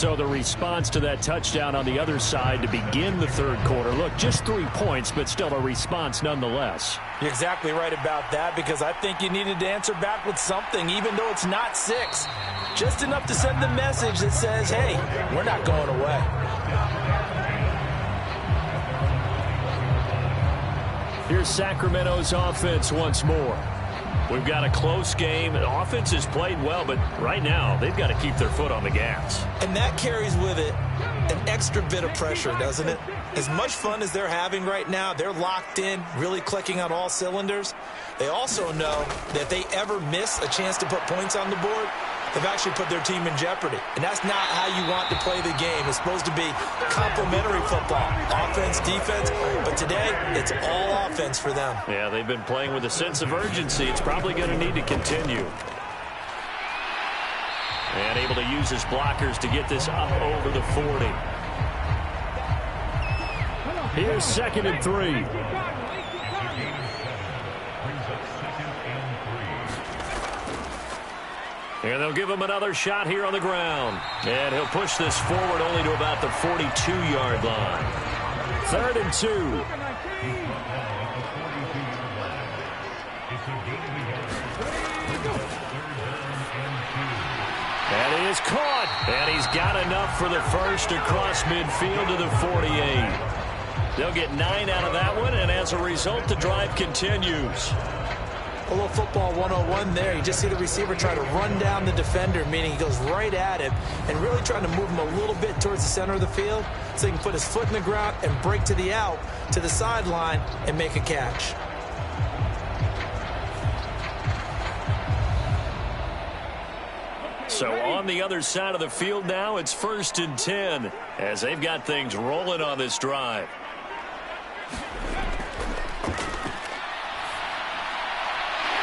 So the response to that touchdown on the other side to begin the third quarter. Look, just 3 points, but still a response nonetheless. You're exactly right about that, because I think you needed to answer back with something, even though it's not 6. Just enough to send the message that says, hey, we're not going away. Here's Sacramento's offense once more. We've got a close game. The offense has played well, but right now they've got to keep their foot on the gas. And that carries with it an extra bit of pressure, doesn't it? As much fun as they're having right now, they're locked in, really clicking on all cylinders. They also know that if they ever miss a chance to put points on the board, they've actually put their team in jeopardy. And that's not how you want to play the game. It's supposed to be complementary football, offense, defense. But today, it's all offense for them. Yeah, they've been playing with a sense of urgency. It's probably going to need to continue. And able to use his blockers to get this up over the 40. Here's 2nd and 3. And they'll give him another shot here on the ground. And he'll push this forward only to about the 42-yard line. 3rd and 2. And he is caught. And he's got enough for the first across midfield to the 48. They'll get 9 out of that one, and as a result, the drive continues. A little football 101 there. You just see the receiver try to run down the defender, meaning he goes right at him and really trying to move him a little bit towards the center of the field so he can put his foot in the ground and break to the out, to the sideline, and make a catch. So on the other side of the field now, it's 1st and 10 as they've got things rolling on this drive.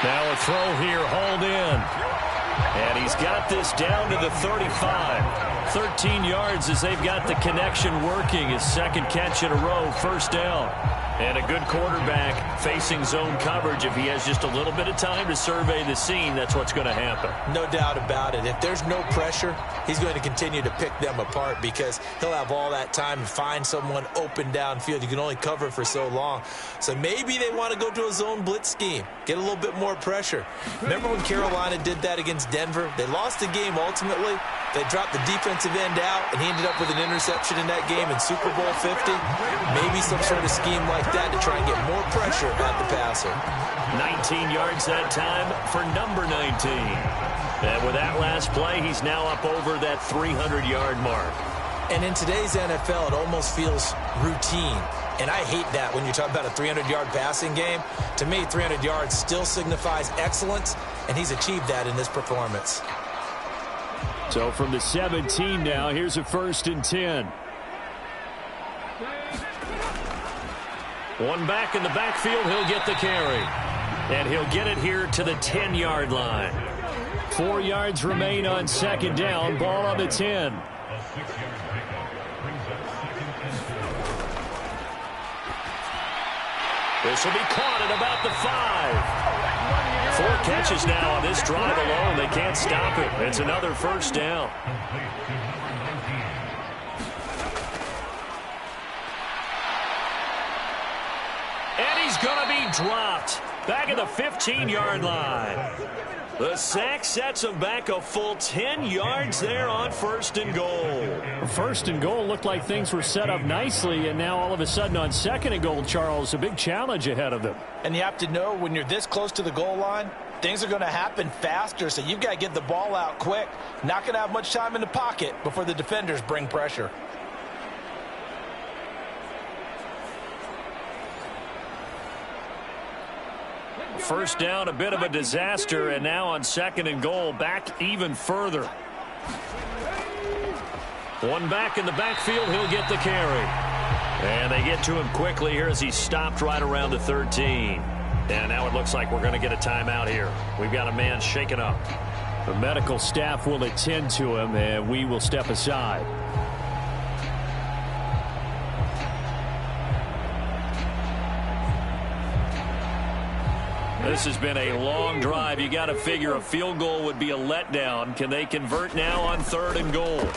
Now a throw here, hauled in. And he's got this down to the 35. 13 yards as they've got the connection working. His 2nd catch in a row, 1st down. And a good quarterback facing zone coverage. If he has just a little bit of time to survey the scene, that's what's going to happen. No doubt about it. If there's no pressure, he's going to continue to pick them apart because he'll have all that time to find someone open downfield. You can only cover for so long. So maybe they want to go to a zone blitz scheme, get a little bit more pressure. Remember when Carolina did that against Denver? They lost the game ultimately. They dropped the defensive end out, and he ended up with an interception in that game in Super Bowl 50. Maybe some sort of scheme like that to try and get more pressure at the passer. 19 yards that time for number 19. And with that last play, he's now up over that 300-yard mark. And in today's NFL, it almost feels routine. And I hate that when you talk about a 300-yard passing game. To me, 300 yards still signifies excellence, and he's achieved that in this performance. So from the 17 now, here's a 1st and 10. One back in the backfield, he'll get the carry. And he'll get it here to the 10-yard line. 4 yards remain on 2nd down, ball on the 10. This will be caught at about the 5. 4 catches now on this drive alone. They can't stop it. It's another 1st down. And he's going to be dropped back at the 15-yard line. The sack sets him back a full 10 yards there on 1st and goal. 1st and goal looked like things were set up nicely, and now all of a sudden on 2nd and goal, Charles, a big challenge ahead of them. And you have to know when you're this close to the goal line, things are going to happen faster, so you've got to get the ball out quick. Not going to have much time in the pocket before the defenders bring pressure. First down, a bit of a disaster, and now on 2nd and goal, back even further. One back in the backfield, he'll get the carry. And they get to him quickly here as he stopped right around the 13. And now it looks like we're going to get a timeout here. We've got a man shaken up. The medical staff will attend to him, and we will step aside. This has been a long drive. You got to figure a field goal would be a letdown. Can they convert now on 3rd and goal?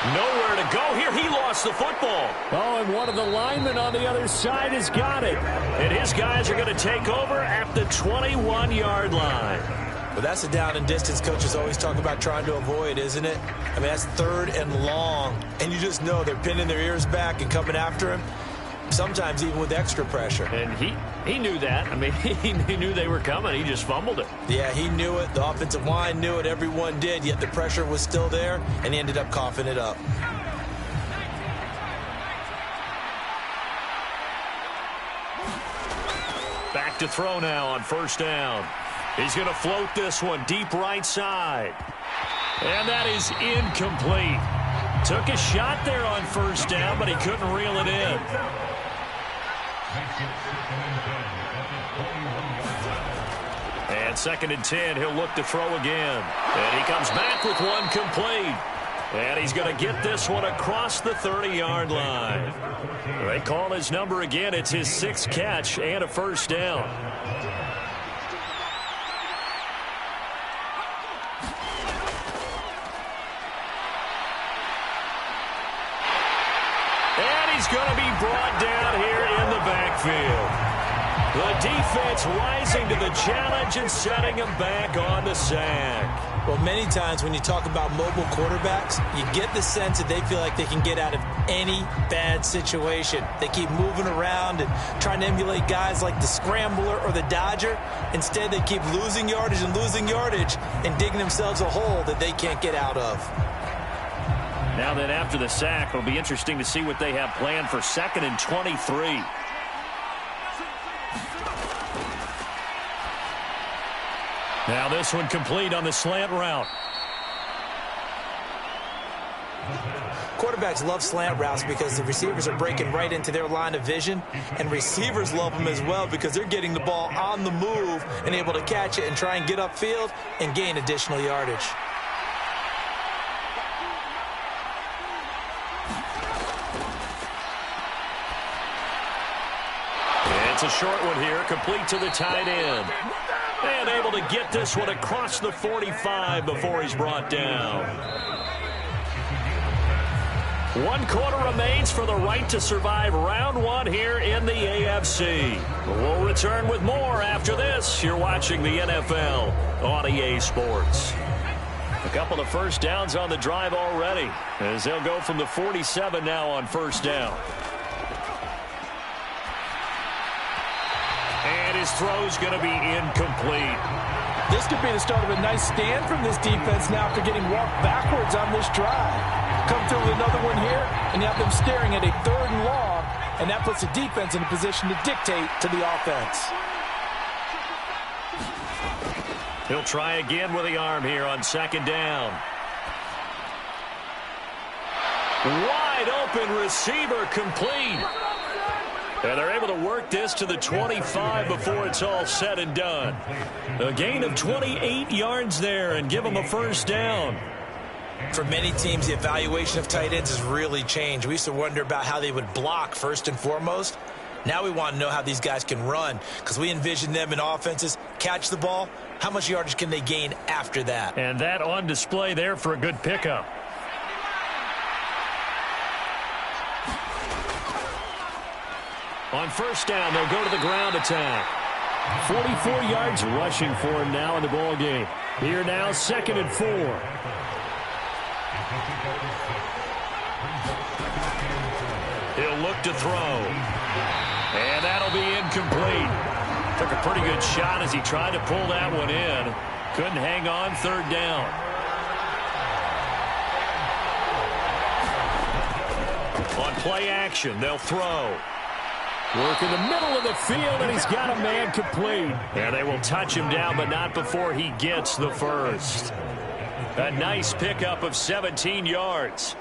Nowhere to go here. He lost the football. Oh, and one of the linemen on the other side has got it. And his guys are going to take over at the 21-yard line. Well, that's a down and distance coaches always talk about trying to avoid, isn't it? I mean, that's 3rd and long. And you just know they're pinning their ears back and coming after him, sometimes even with extra pressure. And he knew that. I mean, he knew they were coming. He just fumbled it. Yeah, he knew it. The offensive line knew it. Everyone did, yet the pressure was still there, and he ended up coughing it up. Back to throw now on 1st down. He's going to float this one deep right side. And that is incomplete. Took a shot there on 1st down, but he couldn't reel it in. And 2nd and 10, he'll look to throw again. And he comes back with one complete. And he's going to get this one across the 30-yard line. They call his number again. It's his 6th catch and a 1st down. And he's going to be brought down here in the backfield. The defense rising to the challenge and setting him back on the sack. Well, many times when you talk about mobile quarterbacks, you get the sense that they feel like they can get out of any bad situation. They keep moving around and trying to emulate guys like the Scrambler or the Dodger. Instead, they keep losing yardage and digging themselves a hole that they can't get out of. Now then, after the sack, it'll be interesting to see what they have planned for 2nd and 23. Now this one complete on the slant route. Quarterbacks love slant routes because the receivers are breaking right into their line of vision, and receivers love them as well because they're getting the ball on the move and able to catch it and try and get upfield and gain additional yardage. It's a short one here, complete to the tight end. And able to get this one across the 45 before he's brought down. 1 quarter remains for the right to survive round 1 here in the AFC. We'll return with more after this. You're watching the NFL on EA Sports. A couple of 1st downs on the drive already, as they'll go from the 47 now on 1st down. And his throw's going to be incomplete. This could be the start of a nice stand from this defense now after getting walked backwards on this drive. Come through with another one here, and you have them staring at a 3rd and long, and that puts the defense in a position to dictate to the offense. He'll try again with the arm here on 2nd down. Wide open receiver complete. And they're able to work this to the 25 before it's all said and done. A gain of 28 yards there and give them a 1st down. For many teams, the evaluation of tight ends has really changed. We used to wonder about how they would block first and foremost. Now we want to know how these guys can run because we envision them in offenses catch the ball. How much yardage can they gain after that? And that on display there for a good pickup. On 1st down, they'll go to the ground attack. 44 yards rushing for him now in the ball game. Here now, 2nd and 4. He'll look to throw. And that'll be incomplete. Took a pretty good shot as he tried to pull that one in. Couldn't hang on 3rd down. On play action, they'll throw. Work in the middle of the field, and he's got a man complete. And they will touch him down, but not before he gets the 1st. A nice pickup of 17 yards.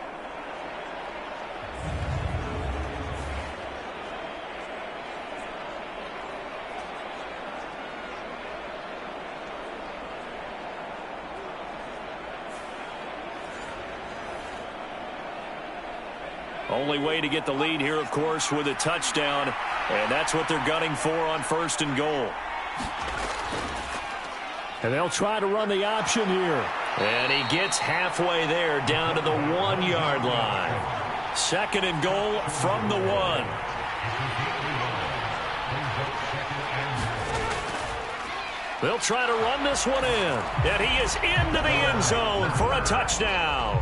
Only way to get the lead here, of course, with a touchdown. And that's what they're gunning for on 1st and goal. And they'll try to run the option here. And he gets halfway there, down to the 1-yard line. 2nd and goal from the 1. They'll try to run this one in. And he is into the end zone for a touchdown.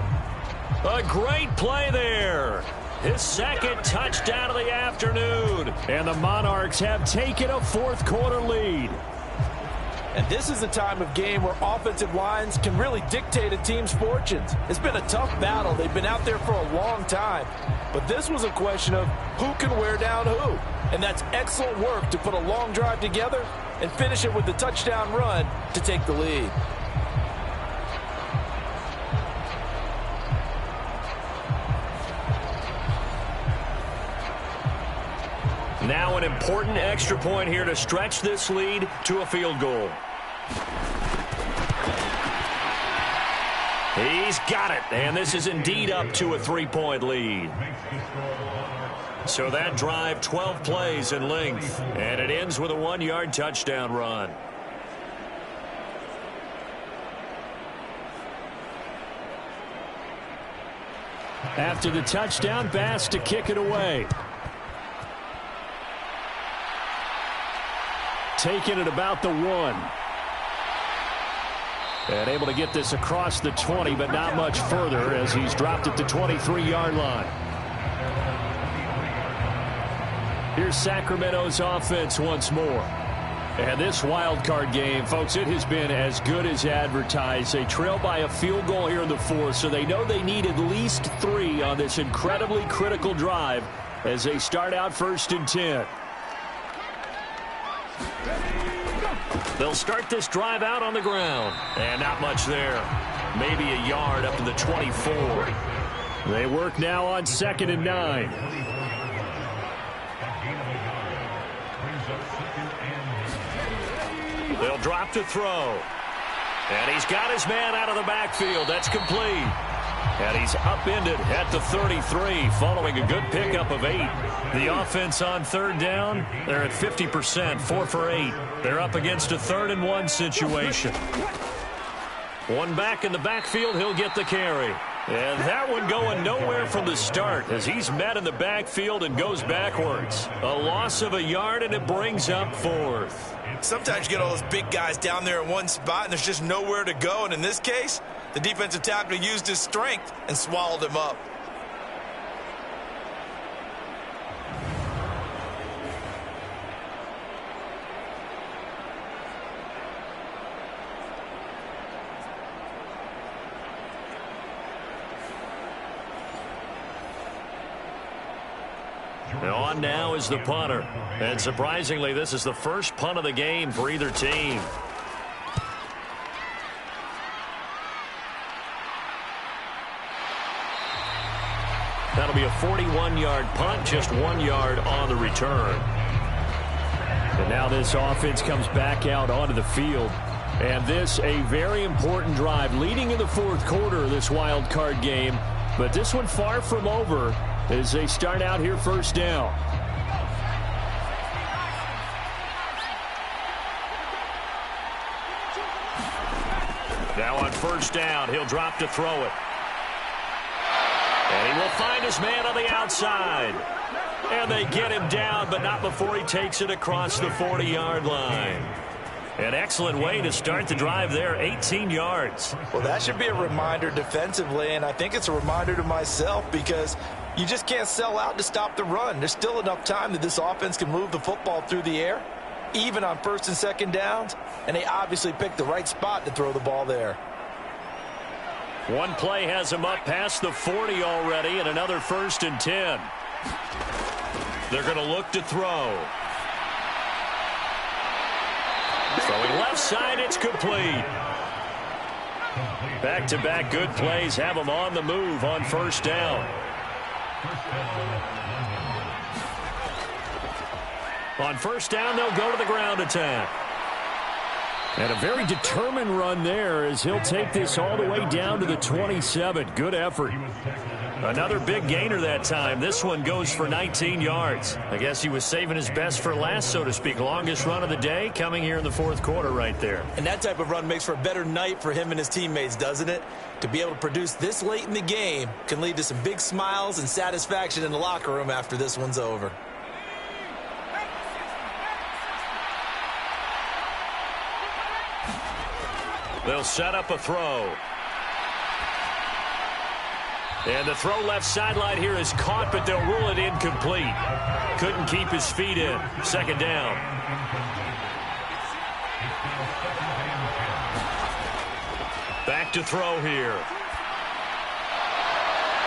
A great play there. His 2nd touchdown of the afternoon. And the Monarchs have taken a 4th-quarter lead. And this is the time of game where offensive lines can really dictate a team's fortunes. It's been a tough battle. They've been out there for a long time. But this was a question of who can wear down who. And that's excellent work to put a long drive together and finish it with the touchdown run to take the lead. Now an important extra point here to stretch this lead to a field goal. He's got it, and this is indeed up to a 3-point lead. So that drive, 12 plays in length, and it ends with a 1-yard touchdown run. After the touchdown, Bass to kick it away. Taking it about the 1. And able to get this across the 20, but not much further as he's dropped at the 23-yard line. Here's Sacramento's offense once more. And this wild card game, folks, it has been as good as advertised. They trail by a field goal here in the 4th, so they know they need at least 3 on this incredibly critical drive as they start out 1st and 10. They'll start this drive out on the ground. And not much there. Maybe a yard up to the 24. They work now on 2nd and 9. They'll drop to throw. And he's got his man out of the backfield. That's complete. And he's upended at the 33 following a good pickup of 8. The offense on 3rd down, they're at 50%, 4 for 8. They're up against a 3rd and 1 situation. One back in the backfield, he'll get the carry. And that one going nowhere from the start as he's met in the backfield and goes backwards. A loss of a yard, and it brings up 4th. Sometimes you get all those big guys down there in one spot, and there's just nowhere to go. And in this case, the defensive tackle used his strength and swallowed him up. On now is the punter. And surprisingly, this is the first punt of the game for either team. That'll be a 41-yard punt, just 1 yard on the return. And now this offense comes back out onto the field. And this a very important drive leading in the 4th quarter of this wild card game. But this one far from over as they start out here 1st down. Now on 1st down, he'll drop to throw it. And he will find his man on the outside. And they get him down, but not before he takes it across the 40-yard line. An excellent way to start the drive there, 18 yards. Well, that should be a reminder defensively, and I think it's a reminder to myself because you just can't sell out to stop the run. There's still enough time that this offense can move the football through the air, even on 1st and 2nd downs, and they obviously picked the right spot to throw the ball there. One play has him up past the 40 already, and another 1st and 10. They're going to look to throw. Throwing left side, it's complete. Back-to-back good plays have them on the move on 1st down. On 1st down, they'll go to the ground attack. And a very determined run there as he'll take this all the way down to the 27. Good effort. Another big gainer that time. This one goes for 19 yards. I guess he was saving his best for last, so to speak. Longest run of the day coming here in the fourth quarter right there. And that type of run makes for a better night for him and his teammates, doesn't it? To be able to produce this late in the game can lead to some big smiles and satisfaction in the locker room after this one's over. They'll set up a throw. And the throw left sideline here is caught, but they'll rule it incomplete. Couldn't keep his feet in. Second down. Back to throw here.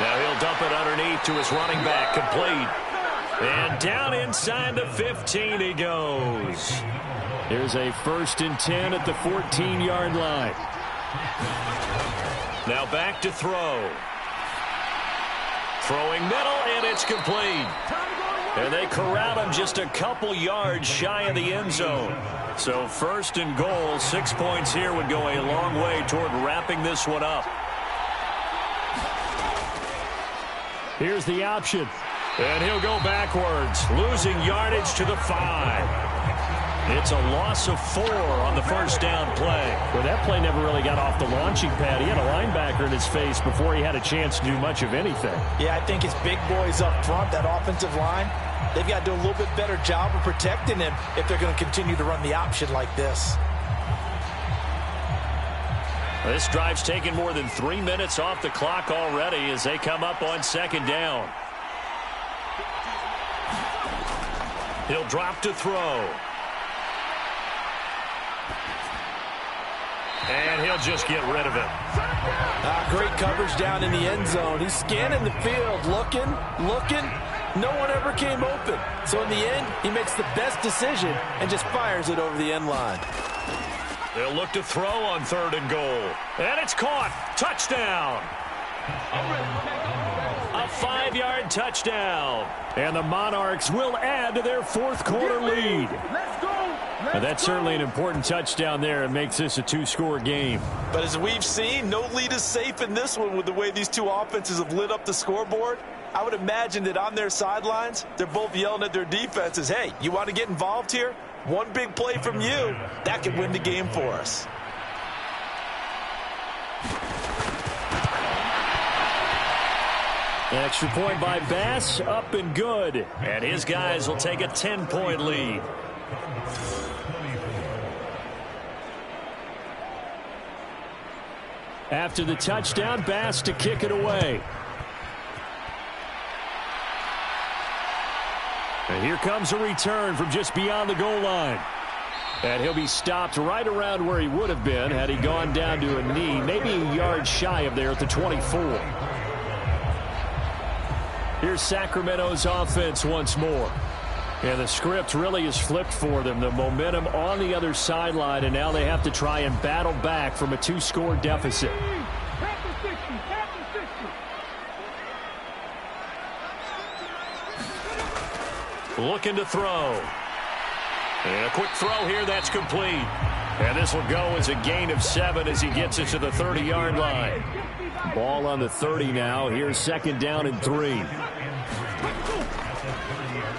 Now he'll dump it underneath to his running back. Complete. And down inside the 15 he goes. Here's a 1st and 10 at the 14-yard line. Now back to throw. Throwing middle, and it's complete. And they corral him just a couple yards shy of the end zone. So 1st and goal, 6 points here would go a long way toward wrapping this one up. Here's the option. And he'll go backwards, losing yardage to the 5. It's a loss of 4 on the first down play. Well, that play never really got off the launching pad. He had a linebacker in his face before he had a chance to do much of anything. Yeah, I think his big boys up front, that offensive line, they've got to do a little bit better job of protecting him if they're going to continue to run the option like this. This drive's taken more than 3 minutes off the clock already as they come up on second down. He'll drop to throw. And he'll just get rid of it. Great coverage down in the end zone. He's scanning the field, looking. No one ever came open. So in the end, he makes the best decision and just fires it over the end line. They'll look to throw on 3rd and goal. And it's caught. Touchdown. A 5-yard touchdown. And the Monarchs will add to their fourth quarter lead. And that's certainly an important touchdown there. It makes this a 2-score game. But as we've seen, no lead is safe in this one with the way these two offenses have lit up the scoreboard. I would imagine that on their sidelines, they're both yelling at their defenses, hey, you want to get involved here? One big play from you, that could win the game for us. Extra point by Bass, up and good. And his guys will take a 10-point lead. After the touchdown, Bass to kick it away. And here comes a return from just beyond the goal line. And he'll be stopped right around where he would have been had he gone down to a knee, maybe a yard shy of there at the 24. Here's Sacramento's offense once more. And the script really is flipped for them. The momentum on the other sideline, and now they have to try and battle back from a 2-score deficit. Looking to throw. And a quick throw here, that's complete. And this will go as a gain of 7 as he gets it to the 30-yard line. Ball on the 30 now. Here's 2nd down and 3.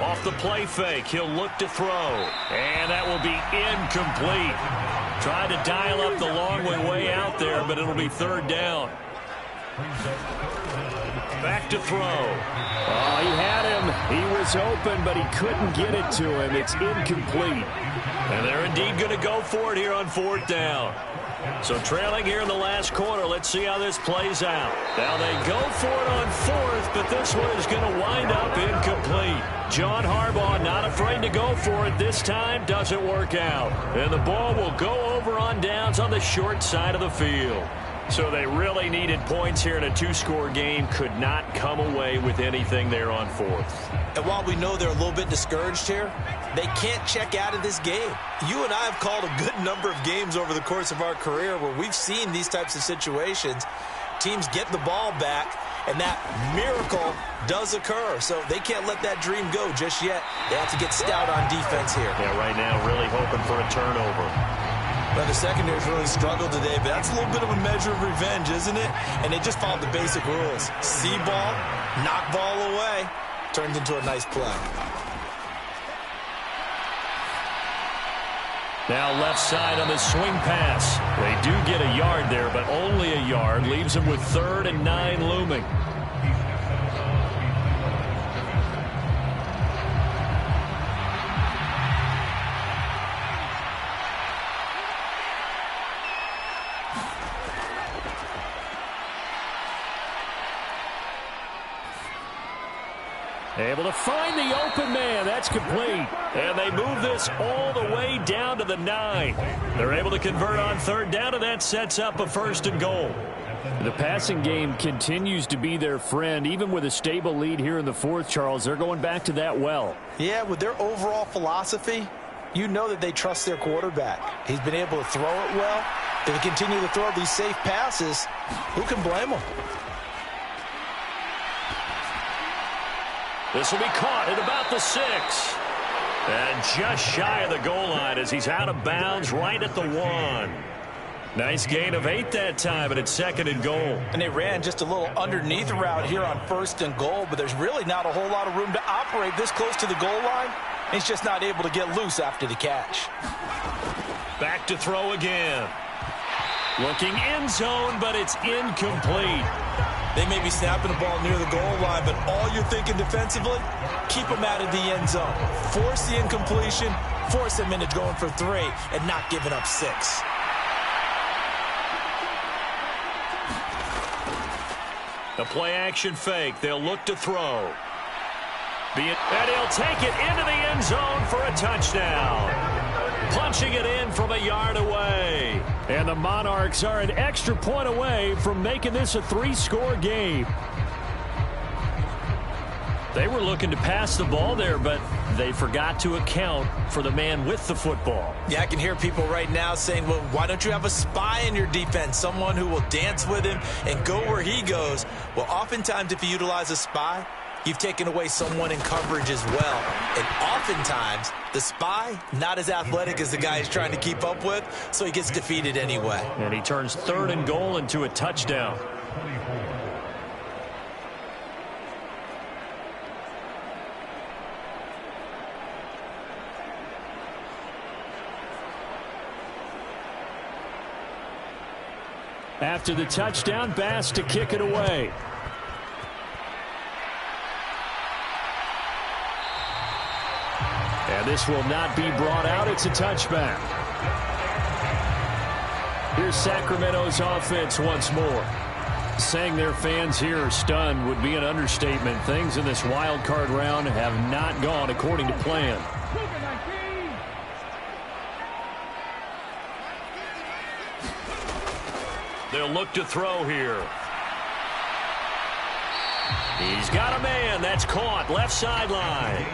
Off the play fake, he'll look to throw. And that will be incomplete. Tried to dial up the long way out there, but it'll be 3rd down. Back to throw. Oh, he had him. He was open, but he couldn't get it to him. It's incomplete. And they're indeed going to go for it here on 4th down. So trailing here in the last quarter, let's see how this plays out. Now they go for it on 4th, but this one is going to wind up incomplete. John Harbaugh not afraid to go for it this time. Doesn't work out. And the ball will go over on downs on the short side of the field. So they really needed points here in a 2-score game. Could not come away with anything there on 4th. And while we know they're a little bit discouraged here, they can't check out of this game. You and I have called a good number of games over the course of our career where we've seen these types of situations. Teams get the ball back, and that miracle does occur. So they can't let that dream go just yet. They have to get stout on defense here. Yeah, right now really hoping for a turnover. Well, the secondary's really struggled today, but that's a little bit of a measure of revenge, isn't it? And they just followed the basic rules. See ball, knock ball away, turns into a nice play. Now left side on the swing pass. They do get a yard there, but only a yard. Leaves them with 3rd and 9 looming. Able to find the open man. That's complete. And they move this all the way down to the 9. They're able to convert on 3rd down, and that sets up a 1st and goal. The passing game continues to be their friend. Even with a stable lead here in the 4th, Charles, they're going back to that well. Yeah, with their overall philosophy, you know that they trust their quarterback. He's been able to throw it well. They continue to throw these safe passes. Who can blame them? This will be caught at about the 6. And just shy of the goal line as he's out of bounds right at the 1. Nice gain of 8 that time, and it's 2nd and goal. And they ran just a little underneath route here on 1st and goal, but there's really not a whole lot of room to operate this close to the goal line. He's just not able to get loose after the catch. Back to throw again. Looking end zone, but it's incomplete. They may be snapping the ball near the goal line, but all you're thinking defensively, keep them out of the end zone. Force the incompletion, force them into going for 3, and not giving up 6. The play-action fake. They'll look to throw. And he'll take it into the end zone for a touchdown. Punching it in from a yard away. And the Monarchs are an extra point away from making this a 3-score game. They were looking to pass the ball there, but they forgot to account for the man with the football. Yeah, I can hear people right now saying, well, why don't you have a spy in your defense, someone who will dance with him and go where he goes? Well, oftentimes if you utilize a spy, you've taken away someone in coverage as well. And oftentimes, the spy, not as athletic as the guy he's trying to keep up with, so he gets defeated anyway. And he turns 3rd and goal into a touchdown. After the touchdown, Bass to kick it away. And this will not be brought out. It's a touchback. Here's Sacramento's offense once more. Saying their fans here are stunned would be an understatement. Things in this wild card round have not gone according to plan. They'll look to throw here. He's got a man. That's caught. Left sideline.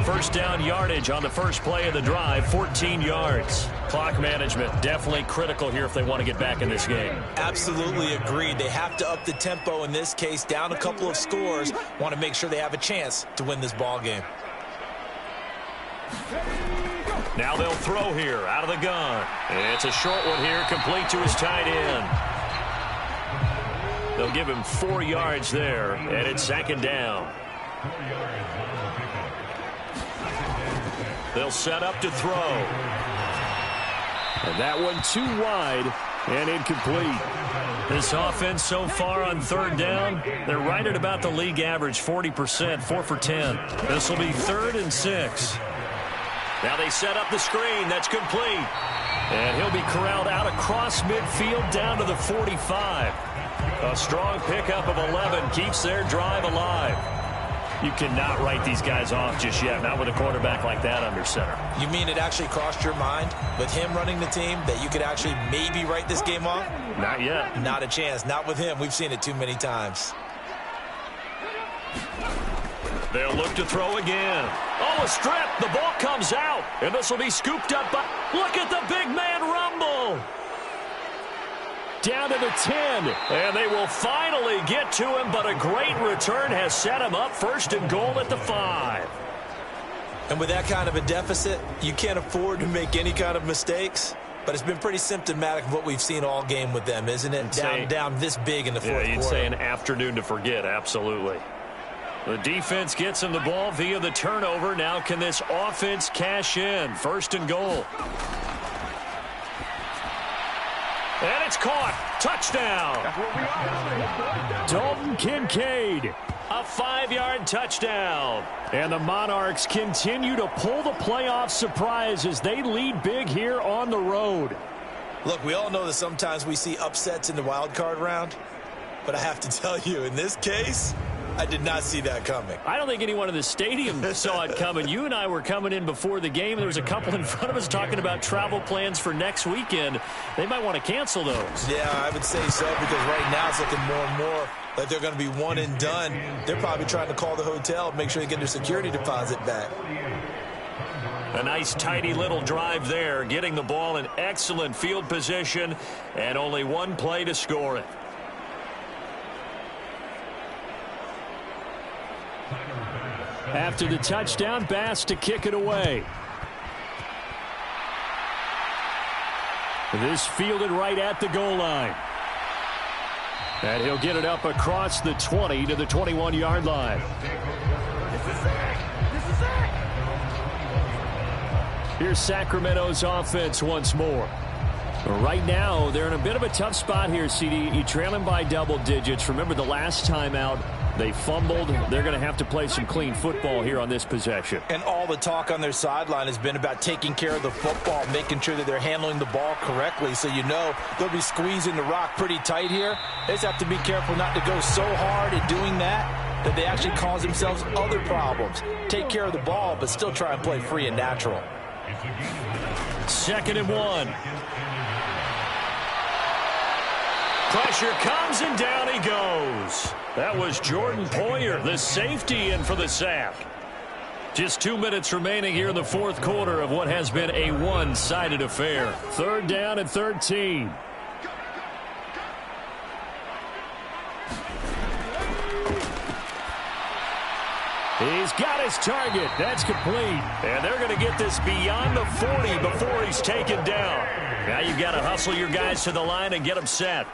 1st down yardage on the first play of the drive, 14 yards. Clock management definitely critical here if they want to get back in this game. Absolutely agreed. They have to up the tempo in this case, down a couple of scores. Want to make sure they have a chance to win this ball game. Now they'll throw here out of the gun. It's a short one here, complete to his tight end. They'll give him 4 yards there, and it's 2nd down. They'll set up to throw. And that one too wide and incomplete. This offense so far on 3rd down, they're right at about the league average, 40%, 4 for 10. This will be 3rd and 6. Now they set up the screen. That's complete. And he'll be corralled out across midfield down to the 45. A strong pickup of 11 keeps their drive alive. You cannot write these guys off just yet, not with a quarterback like that under center. You mean it actually crossed your mind with him running the team that you could actually maybe write this game off? Not yet. Not a chance. Not with him. We've seen it too many times. They'll look to throw again. Oh, a strip. The ball comes out. And this will be scooped up by... Look at the big man rumble. Down to the 10. And they will finally get to him, but a great return has set him up 1st and goal at the 5. And with that kind of a deficit, you can't afford to make any kind of mistakes. but it's been pretty symptomatic of what we've seen all game with them, isn't it? Down this big in the fourth quarter. You'd say an afternoon to forget, absolutely. The defense gets him the ball via the turnover. Now can this offense cash in? First and goal. And it's caught. Touchdown. Dalton Kincaid. A 5-yard touchdown. And the Monarchs continue to pull the playoff surprise as they lead big here on the road. Look, we all know that sometimes we see upsets in the wild card round, but I have to tell you, in this case, I did not see that coming. I don't think anyone in the stadium saw it coming. You and I were coming in before the game. There was a couple in front of us talking about travel plans for next weekend. They might want to cancel those. Yeah, I would say so, because right now it's looking more and more like they're going to be one and done. They're probably trying to call the hotel, make sure they get their security deposit back. A nice, tidy little drive there, getting the ball in excellent field position, and only one play to score it. After the touchdown, Bass to kick it away. This fielded right at the goal line. And he'll get it up across the 20 to the 21-yard line. Here's Sacramento's offense once more. Right now, they're in a bit of a tough spot here, CD. You trail them by double digits. Remember the last time out, they fumbled. They're going to have to play some clean football here on this possession. And all the talk on their sideline has been about taking care of the football, making sure that they're handling the ball correctly. So you know they'll be squeezing the rock pretty tight here. They just have to be careful not to go so hard at doing that they actually cause themselves other problems. Take care of the ball, but still try and play free and natural. 2nd and 1. Pressure comes, and down he goes. That was Jordan Poyer, the safety, in for the sack. Just 2 minutes remaining here in the fourth quarter of what has been a one-sided affair. 3rd down and 13. He's got his target. That's complete. And they're going to get this beyond the 40 before he's taken down. Now you've got to hustle your guys to the line and get them set.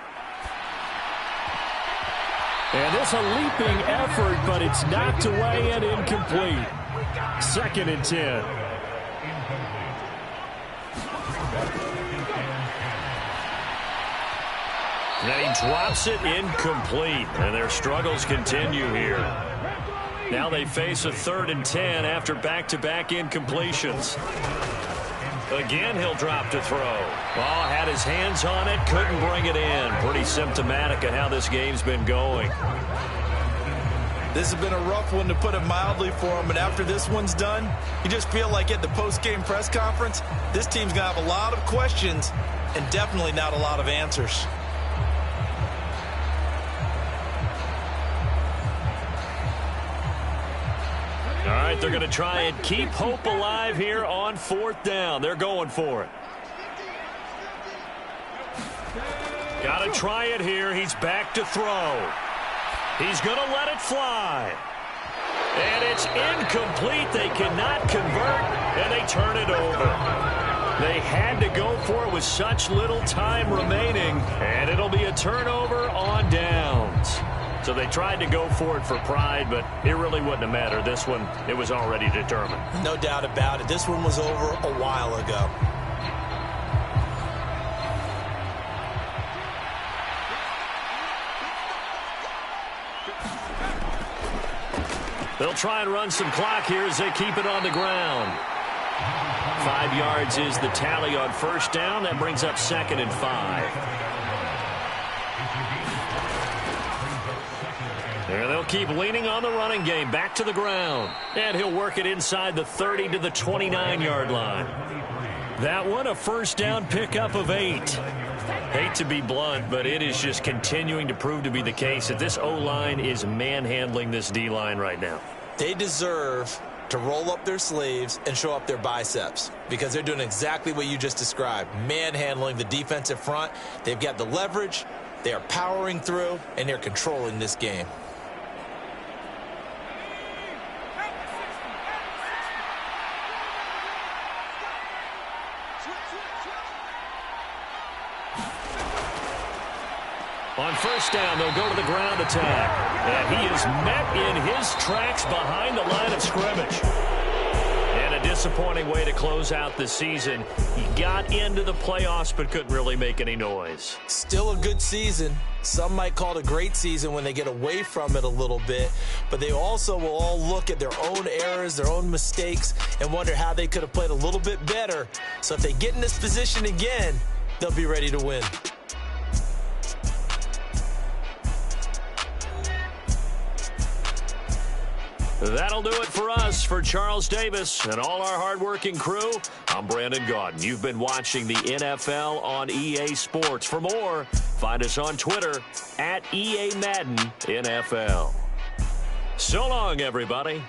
And this a leaping effort, but it's knocked away and incomplete. 2nd and 10. And he drops it incomplete. And their struggles continue here. Now they face a 3rd and 10 after back-to-back incompletions. Again, he'll drop to throw. Oh, had his hands on it, couldn't bring it in. Pretty symptomatic of how this game's been going. This has been a rough one, to put it mildly, for him. And after this one's done, you just feel like at the post-game press conference, this team's going to have a lot of questions and definitely not a lot of answers. All right, they're going to try and keep hope alive here on 4th down. They're going for it. Got to try it here. He's back to throw. He's going to let it fly. And it's incomplete. They cannot convert, and they turn it over. They had to go for it with such little time remaining, and it'll be a turnover on downs. So they tried to go for it for pride, but it really wouldn't have mattered. This one, it was already determined. No doubt about it. This one was over a while ago. They'll try and run some clock here as they keep it on the ground. 5 yards is the tally on 1st down. That brings up 2nd and 5. And they'll keep leaning on the running game. Back to the ground. And he'll work it inside the 30 to the 29-yard line. That one, a 1st down pickup of 8. Hate to be blunt, but it is just continuing to prove to be the case that this O-line is manhandling this D-line right now. They deserve to roll up their sleeves and show up their biceps, because they're doing exactly what you just described, manhandling the defensive front. They've got the leverage, they are powering through, and they're controlling this game. On first down, they'll go to the ground attack. And he is met in his tracks behind the line of scrimmage. And a disappointing way to close out the season. He got into the playoffs but couldn't really make any noise. Still a good season. Some might call it a great season when they get away from it a little bit. But they also will all look at their own errors, their own mistakes, and wonder how they could have played a little bit better. So if they get in this position again, they'll be ready to win. That'll do it for us. For Charles Davis and all our hardworking crew, I'm Brandon Gaudin. You've been watching the NFL on EA Sports. For more, find us on Twitter @EA Madden NFL. So long, everybody.